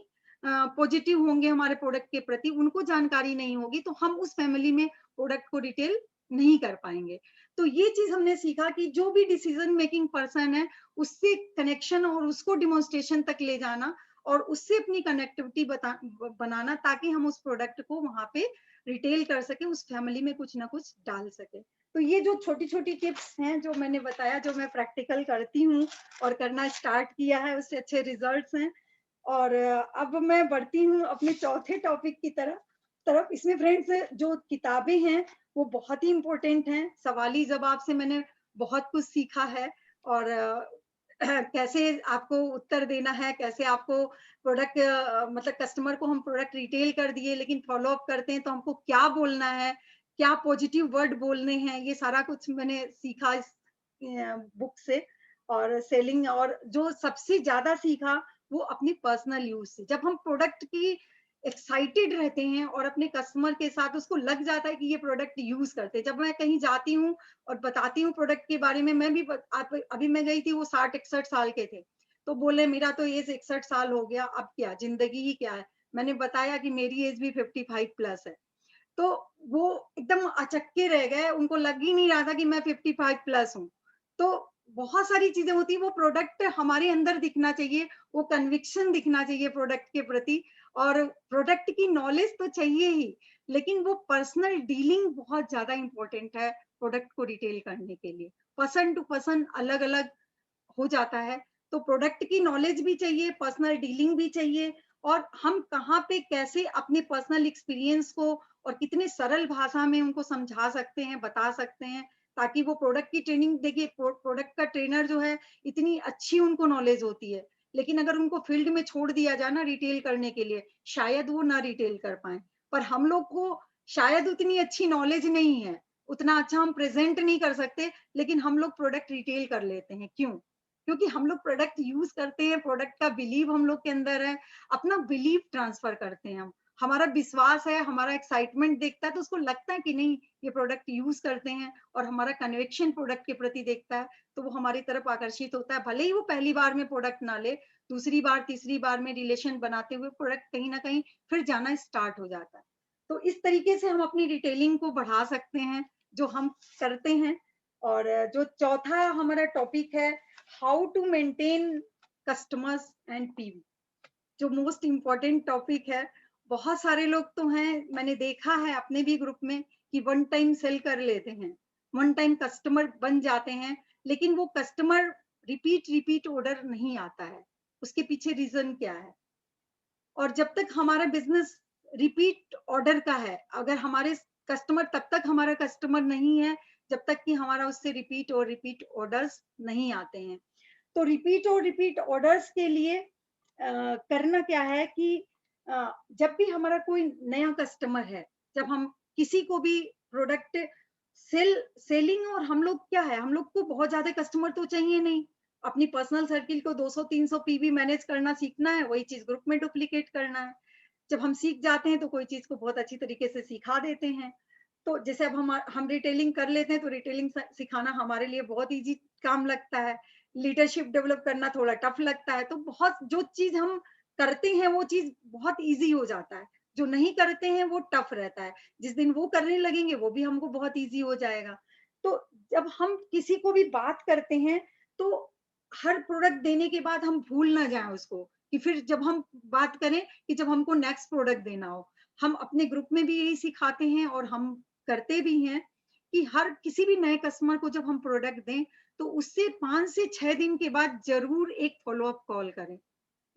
पॉजिटिव होंगे हमारे प्रोडक्ट के प्रति, उनको जानकारी नहीं होगी, तो हम उस फैमिली में प्रोडक्ट को डिटेल नहीं कर पाएंगे। तो ये चीज हमने सीखा कि जो भी डिसीजन मेकिंग पर्सन है, उससे कनेक्शन और उसको डिमोन्स्ट्रेशन तक ले जाना और उससे अपनी कनेक्टिविटी बनाना, ताकि हम उस प्रोडक्ट को वहां पे रिटेल कर सके, उस फैमिली में कुछ ना कुछ डाल सके। तो ये जो छोटी छोटी टिप्स हैं जो मैंने बताया, जो मैं प्रैक्टिकल करती हूँ और करना स्टार्ट किया है, उससे अच्छे रिजल्ट्स हैं। और अब मैं बढ़ती हूँ अपने चौथे टॉपिक की तरफ। इसमें फ्रेंड्स जो किताबें हैं वो बहुत ही इंपॉर्टेंट हैं। सवाली जवाब से मैंने बहुत कुछ सीखा है, और कैसे आपको उत्तर देना है, कैसे आपको प्रोडक्ट मतलब कस्टमर को हम प्रोडक्ट रिटेल कर दिए, लेकिन फॉलो अप करते हैं तो हमको क्या बोलना है, क्या पॉजिटिव वर्ड बोलने हैं, ये सारा कुछ मैंने सीखा इस बुक से। और सेलिंग, और जो सबसे ज्यादा सीखा वो अपनी पर्सनल यूज से। जब हम प्रोडक्ट की एक्साइटेड रहते हैं और अपने कस्टमर के साथ उसको लग जाता है कि ये प्रोडक्ट यूज करते हैं। जब मैं कहीं जाती हूँ और बताती हूँ प्रोडक्ट के बारे में, मैं भी अभी मैं गई थी, वो 60-61 साल के थे, तो बोले मेरा तो एज 61 साल हो गया, अब क्या जिंदगी ही क्या है। मैंने बताया कि मेरी एज भी 55 प्लस है। तो वो एकदम अचक्के रह गए, उनको लग ही नहीं रहा था कि मैं 55 प्लस हूँ। तो बहुत सारी चीजें होती है, वो प्रोडक्ट हमारे अंदर दिखना चाहिए, वो कन्विक्शन दिखना चाहिए प्रोडक्ट के प्रति। और प्रोडक्ट की नॉलेज तो चाहिए ही, लेकिन वो पर्सनल डीलिंग बहुत ज्यादा इंपॉर्टेंट है प्रोडक्ट को रिटेल करने के लिए। पर्सन टू पर्सन अलग अलग हो जाता है। तो प्रोडक्ट की नॉलेज भी चाहिए, पर्सनल डीलिंग भी चाहिए, और हम कहाँ पे कैसे अपने पर्सनल एक्सपीरियंस को और कितने सरल भाषा में उनको समझा सकते हैं, बता सकते हैं, ताकि वो प्रोडक्ट की ट्रेनिंग देखिए। प्रोडक्ट का ट्रेनर जो है, इतनी अच्छी उनको नॉलेज होती है, लेकिन अगर उनको फील्ड में छोड़ दिया जाए ना रिटेल करने के लिए, शायद वो ना रिटेल कर पाए। पर हम लोग को शायद उतनी अच्छी नॉलेज नहीं है, उतना अच्छा हम प्रेजेंट नहीं कर सकते, लेकिन हम लोग प्रोडक्ट रिटेल कर लेते हैं। क्यों? क्योंकि हम लोग प्रोडक्ट यूज करते हैं, प्रोडक्ट का बिलीव हम लोग के अंदर है, अपना बिलीव ट्रांसफर करते हैं हम। हमारा विश्वास है, हमारा एक्साइटमेंट देखता है, तो उसको लगता है कि नहीं ये प्रोडक्ट यूज करते हैं, और हमारा कन्विक्शन प्रोडक्ट के प्रति देखता है, तो वो हमारी तरफ आकर्षित होता है। भले ही वो पहली बार में प्रोडक्ट ना ले, दूसरी बार तीसरी बार में रिलेशन बनाते हुए प्रोडक्ट कहीं ना कहीं फिर जाना स्टार्ट हो जाता है। तो इस तरीके से हम अपनी रिटेलिंग को बढ़ा सकते हैं, जो हम करते हैं। और जो चौथा हमारा टॉपिक है, how to maintain customers and PV, जो मोस्ट इम्पोर्टेंट टॉपिक है। बहुत सारे लोग तो हैं, मैंने देखा है अपने भी ग्रुप में, कि वन टाइम सेल कर लेते हैं, वन टाइम कस्टमर बन जाते हैं, लेकिन वो कस्टमर रिपीट रिपीट ऑर्डर नहीं आता है। उसके पीछे रीजन क्या है? और जब तक हमारा बिजनेस रिपीट ऑर्डर का है, अगर हमारे कस्टमर, तब तक हमारा कस्टमर नहीं है जब तक कि हमारा उससे रिपीट और रिपीट ऑर्डर्स नहीं आते हैं। तो रिपीट और रिपीट ऑर्डर्स के लिए करना क्या है कि जब भी हमारा कोई नया कस्टमर है, जब हम किसी को भी प्रोडक्ट सेलिंग, और हम लोग क्या है, हम लोग को बहुत ज्यादा कस्टमर तो चाहिए नहीं। अपनी पर्सनल सर्किल को 200-300 पीवी मैनेज करना सीखना है, वही चीज ग्रुप में डुप्लीकेट करना है। जब हम सीख जाते हैं तो कोई चीज को बहुत अच्छी तरीके से सिखा देते हैं। तो जैसे अब हम रिटेलिंग कर लेते हैं, तो रिटेलिंग सिखाना हमारे लिए बहुत इजी काम लगता है। लीडरशिप डेवलप करना थोड़ा टफ लगता है। तो बहुत जो चीज हम करते हैं वो चीज बहुत इजी हो जाता है, जो नहीं करते हैं वो टफ रहता है। जिस दिन वो करने लगेंगे वो भी हमको बहुत इजी हो जाएगा। तो जब हम किसी को भी बात करते हैं, तो हर प्रोडक्ट देने के बाद हम भूल ना जाए उसको, कि फिर जब हम बात करें कि जब हमको नेक्स्ट प्रोडक्ट देना हो। हम अपने ग्रुप में भी यही सिखाते हैं और हम करते भी हैं, कि हर किसी भी नए कस्टमर को जब हम प्रोडक्ट दें, तो उससे 5 से 6 दिन के बाद जरूर एक फॉलो अप कॉल करें।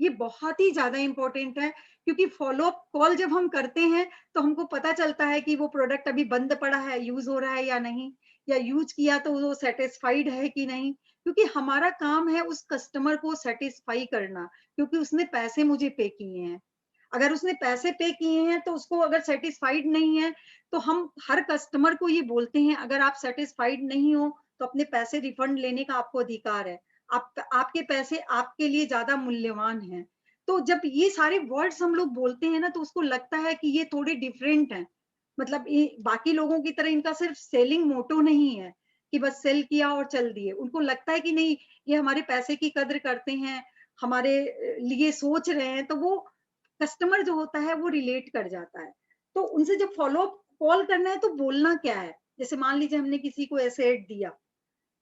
ये बहुत ही ज्यादा इंपॉर्टेंट है, क्योंकि फॉलो अप कॉल जब हम करते हैं तो हमको पता चलता है कि वो प्रोडक्ट अभी बंद पड़ा है, यूज हो रहा है या नहीं। या यूज किया तो वो सेटिस्फाइड है कि नहीं, क्योंकि हमारा काम है उस कस्टमर को सेटिस्फाई करना, क्योंकि उसने पैसे मुझे पे किए हैं। अगर उसने पैसे पे किए हैं तो उसको अगर सेटिस्फाइड नहीं है, तो हम हर कस्टमर को ये बोलते हैं, अगर आप सेटिस्फाइड नहीं हो तो अपने पैसे रिफंड लेने का आपको अधिकार है। आपके पैसे आपके लिए ज्यादा मूल्यवान हैं। तो जब ये सारे वर्ड्स हम लोग बोलते हैं ना, तो उसको लगता है कि ये थोड़े डिफरेंट हैं। मतलब ये बाकी लोगों की तरह इनका सिर्फ सेलिंग मोटो नहीं है कि बस सेल किया और चल दिए। उनको लगता है कि नहीं, ये हमारे पैसे की कद्र करते हैं, हमारे लिए सोच रहे हैं, तो वो कस्टमर जो होता है वो रिलेट कर जाता है। तो उनसे जब फॉलो अप कॉल करना है तो बोलना क्या है, जैसे मान लीजिए हमने किसी को एसेट दिया,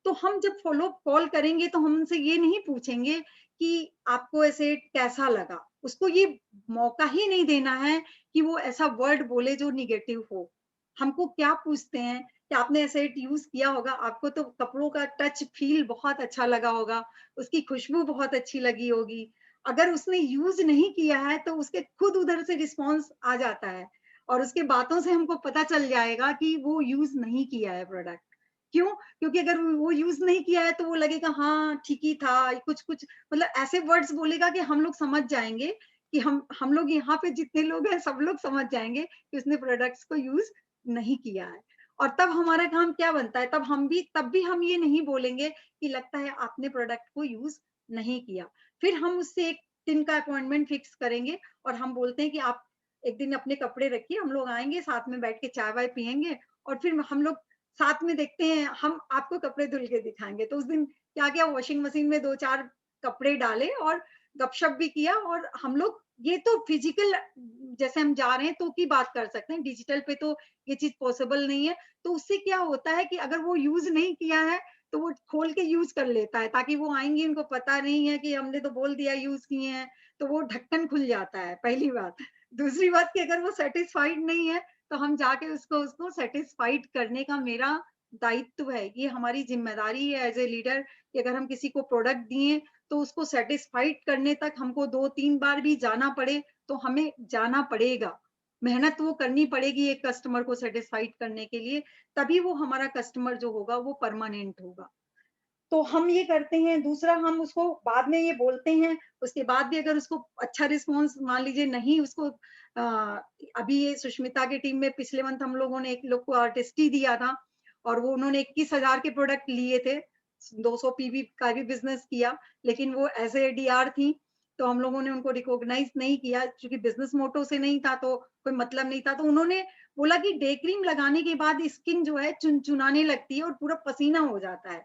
तो हम जब फॉलो अप कॉल करेंगे तो हम उनसे ये नहीं पूछेंगे कि आपको एसेट कैसा लगा। उसको ये मौका ही नहीं देना है कि वो ऐसा वर्ड बोले जो निगेटिव हो। हमको क्या पूछते हैं कि आपने एसेट यूज किया होगा, आपको तो कपड़ों का टच फील बहुत अच्छा लगा होगा, उसकी खुशबू बहुत अच्छी लगी होगी। अगर उसने यूज नहीं किया है तो उसके खुद उधर से रिस्पॉन्स आ जाता है, और उसके बातों से हमको पता चल जाएगा कि वो यूज नहीं किया है प्रोडक्ट। क्यों? क्योंकि अगर वो यूज नहीं किया है तो वो लगेगा हाँ ठीक ही था, कुछ कुछ मतलब ऐसे वर्ड्स बोलेगा कि हम लोग समझ जाएंगे कि हम लोग यहाँ पे जितने लोग हैं सब लोग समझ जाएंगे कि उसने प्रोडक्ट्स को यूज नहीं किया है। और तब हमारा काम क्या बनता है, तब भी हम ये नहीं बोलेंगे कि लगता है आपने प्रोडक्ट को यूज नहीं किया। फिर हम उससे एक दिन का अपॉइंटमेंट फिक्स करेंगे और हम बोलते हैं कि आप एक दिन अपने कपड़े रखिए, हम लोग आएंगे, साथ में बैठ के चाय वाय पियेंगे, और फिर हम लोग साथ में देखते हैं, हम आपको कपड़े धुल के दिखाएंगे। तो उस दिन क्या किया, वॉशिंग मशीन में 2-4 कपड़े डाले और गपशप भी किया। और हम लोग ये तो फिजिकल जैसे हम जा रहे हैं तो की बात कर सकते हैं, डिजिटल पे तो ये चीज पॉसिबल नहीं है। तो उससे क्या होता है कि अगर वो यूज नहीं किया है तो वो खोल के यूज कर लेता है, ताकि वो आएंगी, उनको पता नहीं है कि हमने तो बोल दिया यूज किए हैं, तो वो ढक्कन खुल जाता है, पहली बात। दूसरी बात कि अगर वो सेटिस्फाइड नहीं है तो हम जाके उसको उसको सेटिस्फाइड करने का मेरा दायित्व है, ये हमारी जिम्मेदारी है एज ए लीडर, कि अगर हम किसी को प्रोडक्ट दिए तो उसको सेटिस्फाइड करने तक हमको 2-3 बार भी जाना पड़े तो हमें जाना पड़ेगा। मेहनत वो करनी पड़ेगी एक कस्टमर को सेटिस्फाइड करने के लिए, तभी वो हमारा कस्टमर जो होगा वो परमानेंट होगा। तो हम ये करते हैं। दूसरा, हम उसको बाद में ये बोलते हैं, उसके बाद भी अगर उसको अच्छा रिस्पॉन्स मान लीजिए नहीं उसको अभी ये सुष्मिता की टीम में पिछले मंथ हम लोगों ने एक लोग को आर्टिस्ट ही दिया था, और वो उन्होंने 21,000 के प्रोडक्ट लिए थे, 200 पीवी का भी बिजनेस किया, लेकिन वो एज ए डीआर थी, तो हम लोगों ने उनको रिकॉग्नाइज नहीं किया, क्योंकि बिजनेस मोटो से नहीं था तो कोई मतलब नहीं था। तो उन्होंने बोला कि डे क्रीम लगाने के बाद स्किन जो है चुनचुनाने लगती है और पूरा पसीना हो जाता है।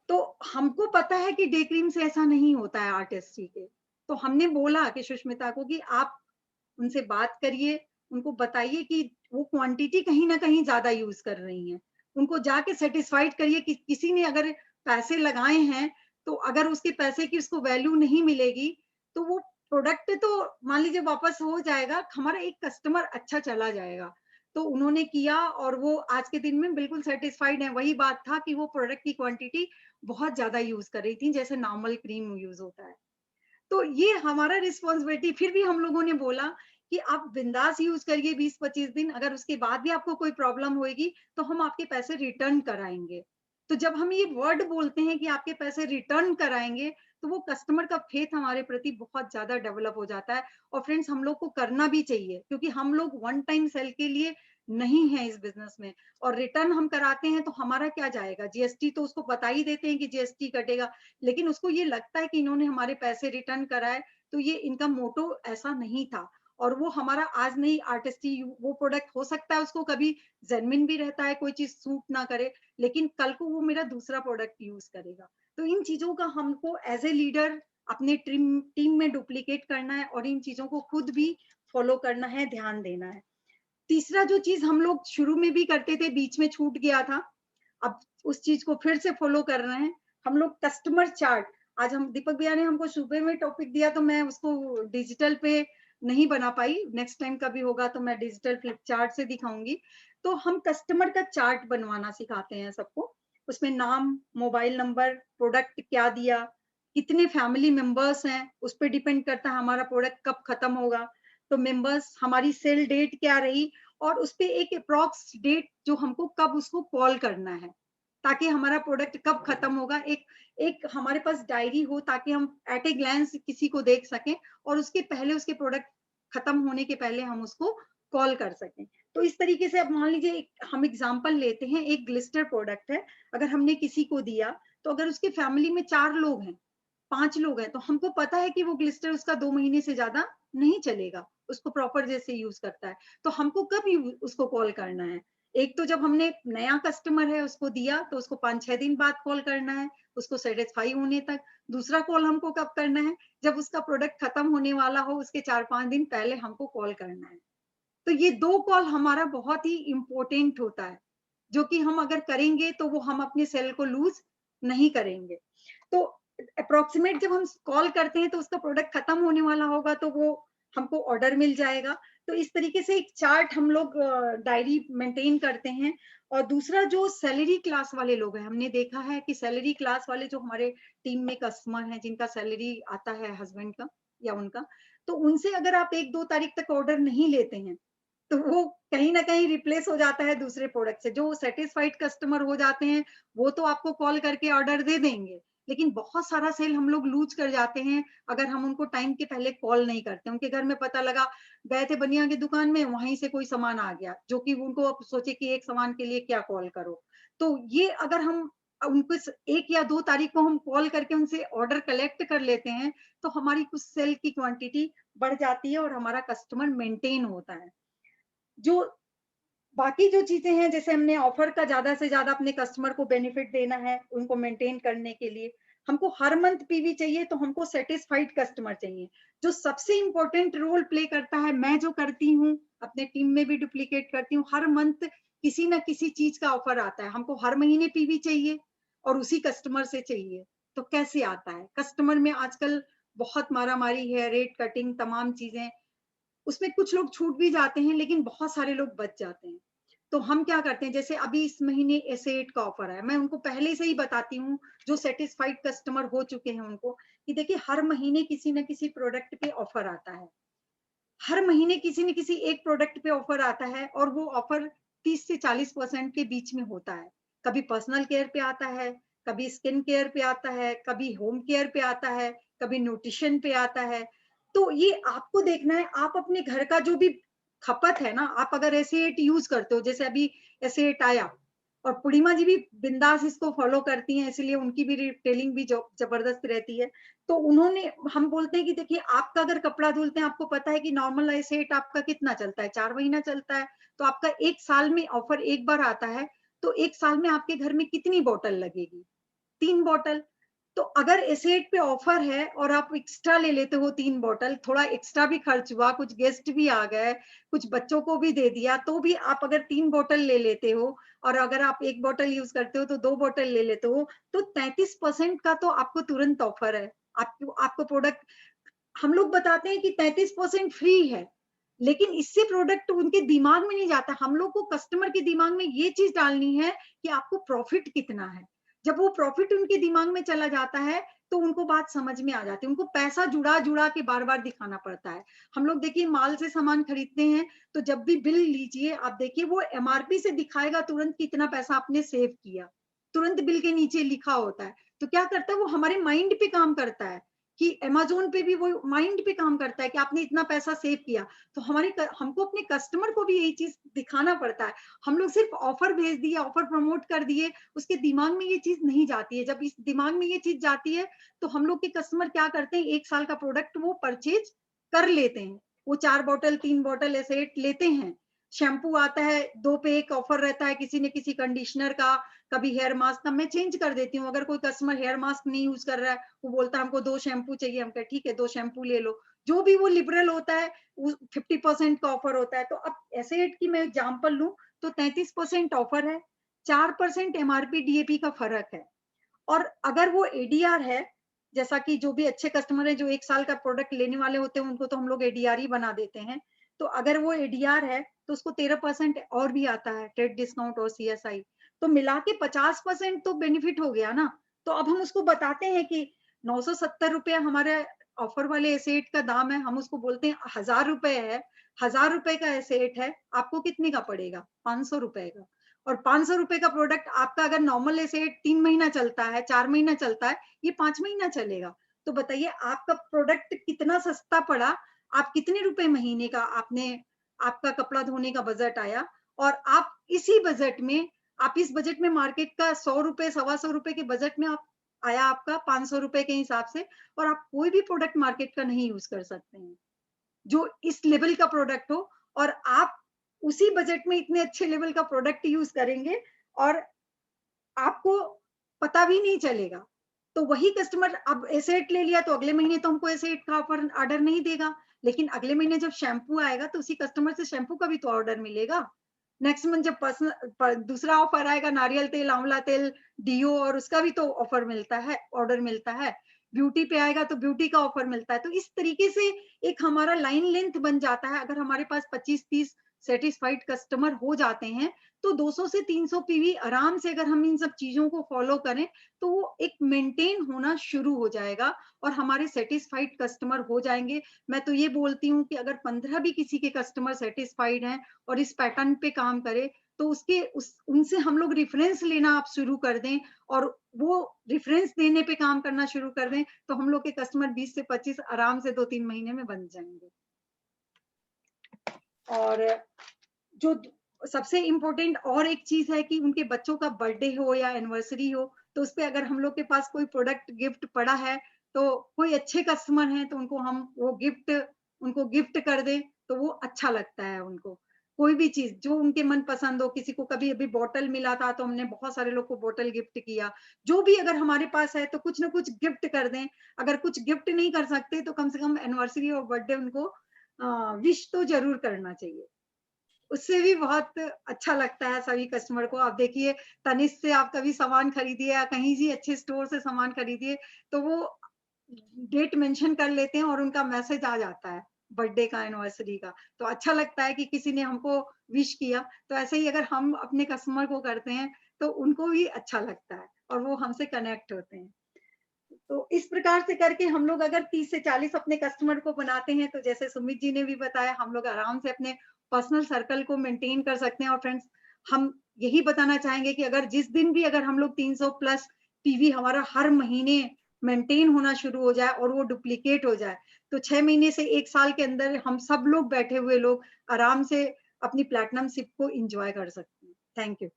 तो हमको पता है कि डे क्रीम से ऐसा नहीं होता है आर्टिस्ट्री के। तो हमने बोला कि सुष्मिता को कि आप उनसे बात करिए, उनको बताइए कि वो क्वांटिटी कहीं ना कहीं ज्यादा यूज कर रही हैं। उनको जाके सेटिस्फाइड करिए कि किसी ने अगर पैसे लगाए हैं तो अगर उसके पैसे की उसको वैल्यू नहीं मिलेगी तो वो प्रोडक्ट तो मान लीजिए वापस हो जाएगा, हमारा एक कस्टमर अच्छा चला जाएगा। तो उन्होंने किया और वो आज के दिन में बिल्कुल सेटिस्फाइड है। वही बात था कि वो प्रोडक्ट की क्वांटिटी बहुत ज्यादा यूज कर रही थी, जैसे नॉर्मल क्रीम यूज होता है। तो ये हमारा रिस्पॉन्सिबिलिटी। फिर भी हम लोगों ने बोला कि आप बिंदास यूज करिए 20-25 दिन, अगर उसके बाद भी आपको कोई प्रॉब्लम होगी तो हम आपके पैसे रिटर्न कराएंगे। तो जब हम ये वर्ड बोलते हैं कि आपके पैसे रिटर्न कराएंगे, तो वो कस्टमर का फेथ हमारे प्रति बहुत ज्यादा डेवलप हो जाता है। और फ्रेंड्स, हम लोग को करना भी चाहिए, क्योंकि हम लोग वन टाइम सेल के लिए नहीं है इस बिजनेस में। और रिटर्न हम कराते हैं तो हमारा क्या जाएगा, जीएसटी तो उसको बता ही देते हैं कि जीएसटी कटेगा, लेकिन उसको ये लगता है कि इन्होंने हमारे पैसे रिटर्न कराए, तो ये इनका मोटो ऐसा नहीं था। और वो हमारा आज नहीं आर्टिस्टी, वो प्रोडक्ट हो सकता है उसको कभी जेन्युइन भी रहता है, कोई चीज सूट ना करे, लेकिन कल को वो मेरा दूसरा प्रोडक्ट यूज करेगा। तो इन चीजों का हमको एज ए लीडर अपने टीम में डुप्लीकेट करना है, और इन चीजों को खुद भी फॉलो करना है, ध्यान देना है। तीसरा जो चीज हम लोग शुरू में भी करते थे, बीच में छूट गया था, अब उस चीज को फिर से फॉलो कर रहे हैं। हम लोग कस्टमर चार्ट, आज हम दीपक भैया ने हमको सुबह में टॉपिक दिया तो मैं उसको डिजिटल पे नहीं बना पाई, नेक्स्ट टाइम कभी होगा तो मैं डिजिटल फ्लिप चार्ट से दिखाऊंगी। तो हम कस्टमर का चार्ट बनवाना सिखाते हैं सबको। उसमें नाम, मोबाइल नंबर, प्रोडक्ट क्या दिया, कितने फैमिली मेंबर्स हैं, उस पर डिपेंड करता है हमारा प्रोडक्ट कब खत्म होगा। तो मेंबर्स, हमारी सेल डेट क्या रही, और उस पे एक अप्रॉक्स डेट जो हमको कब उसको कॉल करना है, ताकि हमारा प्रोडक्ट कब खत्म होगा, एक एक हमारे पास डायरी हो ताकि हम एट ए ग्लैंस किसी को देख सकें और उसके पहले उसके प्रोडक्ट खत्म होने के पहले हम उसको कॉल कर सकें। तो इस तरीके से अब मान लीजिए हम एग्जांपल लेते हैं, एक ग्लिस्टर प्रोडक्ट है, अगर हमने किसी को दिया तो अगर उसकी फैमिली में 4 लोग हैं, 5 लोग हैं, तो हमको पता है कि वो ग्लिस्टर उसका 2 महीने से ज्यादा नहीं चलेगा, उसको प्रॉपर जैसे यूज करता है। तो हमको कब उसको कॉल करना है? एक तो जब हमने नया कस्टमर है उसको दिया तो उसको 5-6 दिन बाद कॉल करना है, उसको सेटिस्फाई होने तक। दूसरा कॉल हमको कब करना है? जब उसका प्रोडक्ट खत्म होने वाला हो, उसके 4-5 दिन पहले हमको कॉल करना है। तो ये 2 कॉल हमारा बहुत ही इम्पोर्टेंट होता है, जो कि हम अगर करेंगे तो वो हम अपने सेल को लूज नहीं करेंगे। तो अप्रोक्सीमेट जब हम कॉल करते हैं तो उसका प्रोडक्ट खत्म होने वाला होगा तो वो हमको ऑर्डर मिल जाएगा। तो इस तरीके से एक चार्ट हम लोग डायरी मेंटेन करते हैं। और दूसरा जो सैलरी क्लास वाले लोग हैं, हमने देखा है कि सैलरी क्लास वाले जो हमारे टीम में कस्टमर हैं जिनका सैलरी आता है हस्बैंड का या उनका, तो उनसे अगर आप 1-2 तारीख तक ऑर्डर नहीं लेते हैं तो वो कहीं ना कहीं रिप्लेस हो जाता है दूसरे प्रोडक्ट से। जो सेटिस्फाइड कस्टमर हो जाते हैं वो तो आपको कॉल करके ऑर्डर दे देंगे, लेकिन बहुत सारा सेल हम लोग लूज कर जाते हैं अगर हम उनको टाइम के पहले कॉल नहीं करते। उनके घर में पता लगा, गए थे बनिया की दुकान में, वहीं से कोई सामान आ गया, जो कि उनको अब सोचे कि एक सामान के लिए क्या कॉल करो। तो ये अगर हम उनको 1 या 2 तारीख को हम कॉल करके उनसे ऑर्डर कलेक्ट कर लेते हैं तो हमारी कुछ सेल की क्वांटिटी बढ़ जाती है और हमारा कस्टमर मेंटेन होता है। जो बाकी जो चीजें हैं, जैसे हमने ऑफर का ज्यादा से ज्यादा अपने कस्टमर को बेनिफिट देना है, उनको मेंटेन करने के लिए हमको हर मंथ पीवी चाहिए, तो हमको सेटिस्फाइड कस्टमर चाहिए। जो सबसे इंपॉर्टेंट रोल प्ले करता है, मैं जो करती हूँ अपने टीम में भी डुप्लीकेट करती हूँ, हर मंथ किसी ना किसी चीज का ऑफर आता है, हमको हर महीने पीवी चाहिए और उसी कस्टमर से चाहिए। तो कैसे आता है? कस्टमर में आजकल बहुत मारा मारी है, रेट कटिंग तमाम चीजें, उसमें कुछ लोग छूट भी जाते हैं लेकिन बहुत सारे लोग बच जाते हैं। तो हम क्या करते हैं, जैसे अभी इस महीने एस8 का ऑफर है, मैं उनको पहले से ही बताती हूँ जो सेटिस्फाइड कस्टमर हो चुके हैं उनको, कि देखिए हर महीने किसी न किसी प्रोडक्ट पे ऑफर आता है, हर महीने किसी न किसी एक प्रोडक्ट पे ऑफर आता है और वो ऑफर 30 से 40% के बीच में होता है। कभी पर्सनल केयर पे आता है, कभी स्किन केयर पे आता है, कभी होम केयर पे आता है, कभी न्यूट्रिशन पे आता है। तो ये आपको देखना है, आप अपने घर का जो भी खपत है ना, आप अगर एस8 यूज करते हो, जैसे अभी एस8 आया और पूर्णिमा जी भी बिंदास इसको फॉलो करती हैं, इसलिए उनकी भी रिटेलिंग भी जबरदस्त रहती है। तो उन्होंने, हम बोलते हैं कि देखिए आपका अगर कपड़ा धुलते हैं, आपको पता है कि नॉर्मल सेट आपका कितना चलता है, 4 महीना चलता है। तो आपका 1 साल में ऑफर एक बार आता है, तो 1 साल में आपके घर में कितनी बोतल लगेगी? 3 बोतल। तो अगर एसेट पे ऑफर है और आप एक्स्ट्रा ले लेते हो 3 बोतल, थोड़ा एक्स्ट्रा भी खर्च हुआ, कुछ गेस्ट भी आ गए, कुछ बच्चों को भी दे दिया, तो भी आप अगर 3 बोतल ले लेते हो और अगर आप 1 बोतल यूज करते हो तो 2 बोतल ले लेते हो, तो 33% का तो आपको तुरंत ऑफर है। आपको आपको प्रोडक्ट, हम लोग बताते हैं कि 33% फ्री है, लेकिन इससे प्रोडक्ट उनके दिमाग में नहीं जाता। हम लोग को कस्टमर के दिमाग में ये चीज डालनी है कि आपको प्रॉफिट कितना है। जब वो प्रॉफिट उनके दिमाग में चला जाता है तो उनको बात समझ में आ जाती है। उनको पैसा जुड़ा जुड़ा के बार बार दिखाना पड़ता है। हम लोग देखिए माल से सामान खरीदते हैं तो जब भी बिल लीजिए आप देखिए वो एमआरपी से दिखाएगा तुरंत कितना पैसा आपने सेव किया, तुरंत बिल के नीचे लिखा होता है। तो क्या करता है वो, हमारे माइंड पे काम करता है कि अमेज़न पे भी वो माइंड पे काम करता है कि आपने इतना पैसा सेव किया। तो हमको अपने कस्टमर को भी यही चीज दिखाना पड़ता है। हम लोग सिर्फ ऑफर भेज दिए, ऑफर प्रमोट कर दिए, उसके दिमाग में ये चीज नहीं जाती है। जब इस दिमाग में ये चीज जाती है तो हम लोग के कस्टमर क्या करते हैं, 1 साल का प्रोडक्ट वो परचेज कर लेते हैं। वो 4 बोतल 3 बोतल ऐसे लेते हैं। शैम्पू आता है, 2 पे 1 ऑफर रहता है, किसी न किसी कंडीशनर का, कभी हेयर मास्क का। मैं चेंज कर देती हूँ, अगर कोई कस्टमर हेयर मास्क नहीं यूज कर रहा है, वो बोलता है हमको 2 शैम्पू चाहिए, हम कहे ठीक है 2 शैम्पू ले लो। जो भी वो लिबरल होता है, 50% का ऑफर होता है। तो अब ऐसे की मैं एग्जाम्पल लूं तो 33% ऑफर है, 4% एमआरपी डीएपी का फर्क है। और अगर वो एडीआर है, जैसा कि जो भी अच्छे कस्टमर है जो 1 साल का प्रोडक्ट लेने वाले होते हैं उनको तो हम लोग एडीआर ही बना देते हैं। तो अगर वो एडीआर है तो उसको 13% और भी आता है, ट्रेड डिस्काउंट और सीएसआई। तो मिला के 50% तो बेनिफिट हो गया ना। तो अब हम उसको बताते हैं कि 970 रुपया हमारे ऑफर वाले एसेट का दाम है, हम उसको बोलते हैं 1000 रुपए है, 1000 रुपए का एसेट है, आपको कितने का पड़ेगा? 500 रुपए का। और 500 रुपए का प्रोडक्ट आपका अगर नॉर्मल एसेट 3 महीना चलता है, 4 महीना चलता है, ये 5 महीना चलेगा। तो बताइए आपका प्रोडक्ट कितना सस्ता पड़ा, आप कितने रुपए महीने का आपका कपड़ा धोने का बजट आया, और आप इसी बजट में, आप इस बजट में मार्केट का 100 रुपए, 125 रुपए के बजट में आप आया आपका 500 रुपए के हिसाब से, और आप कोई भी प्रोडक्ट मार्केट का नहीं यूज कर सकते हैं जो इस लेवल का प्रोडक्ट हो, और आप उसी बजट में इतने अच्छे लेवल का प्रोडक्ट यूज करेंगे और आपको पता भी नहीं चलेगा। तो वही कस्टमर अब एसेट ले लिया तो अगले महीने तो हमको एसेट का ऑर्डर नहीं देगा, लेकिन अगले महीने जब शैम्पू आएगा तो उसी कस्टमर से शैम्पू का भी तो ऑर्डर मिलेगा। नेक्स्ट मंथ जब दूसरा ऑफर आएगा, नारियल तेल, आंवला तेल, डीओ, और उसका भी तो ऑफर मिलता है, ऑर्डर मिलता है। ब्यूटी पे आएगा तो ब्यूटी का ऑफर मिलता है। तो इस तरीके से एक हमारा लाइन लेंथ बन जाता है। अगर हमारे पास 25-30 सेटिस्फाइड कस्टमर हो जाते हैं तो 200 से 300 पीवी आराम से, अगर हम इन सब चीजों को फॉलो करें तो वो एक मेंटेन होना शुरू हो जाएगा और हमारे सेटिस्फाइड कस्टमर हो जाएंगे। मैं तो ये बोलती हूँ कि अगर 15 भी किसी के कस्टमर सेटिस्फाइड हैं और इस पैटर्न पे काम करे तो उनसे हम लोग रेफरेंस लेना आप शुरू कर दें, और वो रेफरेंस देने पे काम करना शुरू कर दें, तो हम लोग के कस्टमर 20 से 25 आराम से 2-3 महीने में बन जाएंगे। और जो सबसे इम्पोर्टेंट और एक चीज है कि उनके बच्चों का बर्थडे हो या एनिवर्सरी हो, तो उस पे अगर हम लोग के पास कोई प्रोडक्ट गिफ्ट पड़ा है, तो कोई अच्छे कस्टमर हैं तो उनको गिफ्ट कर दें, तो वो अच्छा लगता है उनको। कोई भी चीज जो उनके मन पसंद हो, किसी को कभी अभी बॉटल मिला था तो हमने बहुत सारे लोग को बॉटल गिफ्ट किया। जो भी अगर हमारे पास है तो कुछ ना कुछ गिफ्ट कर दें। अगर कुछ गिफ्ट नहीं कर सकते तो कम से कम एनिवर्सरी और बर्थडे उनको विश तो जरूर करना चाहिए। उससे भी बहुत अच्छा लगता है सभी कस्टमर को। आप देखिए, तनिष्क से आप कभी सामान खरीदिए या कहीं भी अच्छे स्टोर से सामान खरीदिए, तो वो डेट मेंशन कर लेते हैं और उनका मैसेज आ जाता है बर्थडे का, एनिवर्सरी का। तो अच्छा लगता है कि किसी ने हमको विश किया। तो ऐसे ही अगर हम अपने कस्टमर को करते हैं तो उनको भी अच्छा लगता है और वो हमसे कनेक्ट होते हैं। तो इस प्रकार से करके हम लोग अगर 30 से 40 अपने कस्टमर को बनाते हैं, तो जैसे सुमित जी ने भी बताया, हम लोग आराम से अपने पर्सनल सर्कल को मेंटेन कर सकते हैं। और फ्रेंड्स, हम यही बताना चाहेंगे कि अगर जिस दिन भी अगर हम लोग 300 प्लस पीवी हमारा हर महीने मेंटेन होना शुरू हो जाए और वो डुप्लीकेट हो जाए, तो 6 महीने से 1 साल के अंदर हम सब लोग बैठे हुए लोग आराम से अपनी प्लैटिनम शिप को एंजॉय कर सकते हैं। Thank you.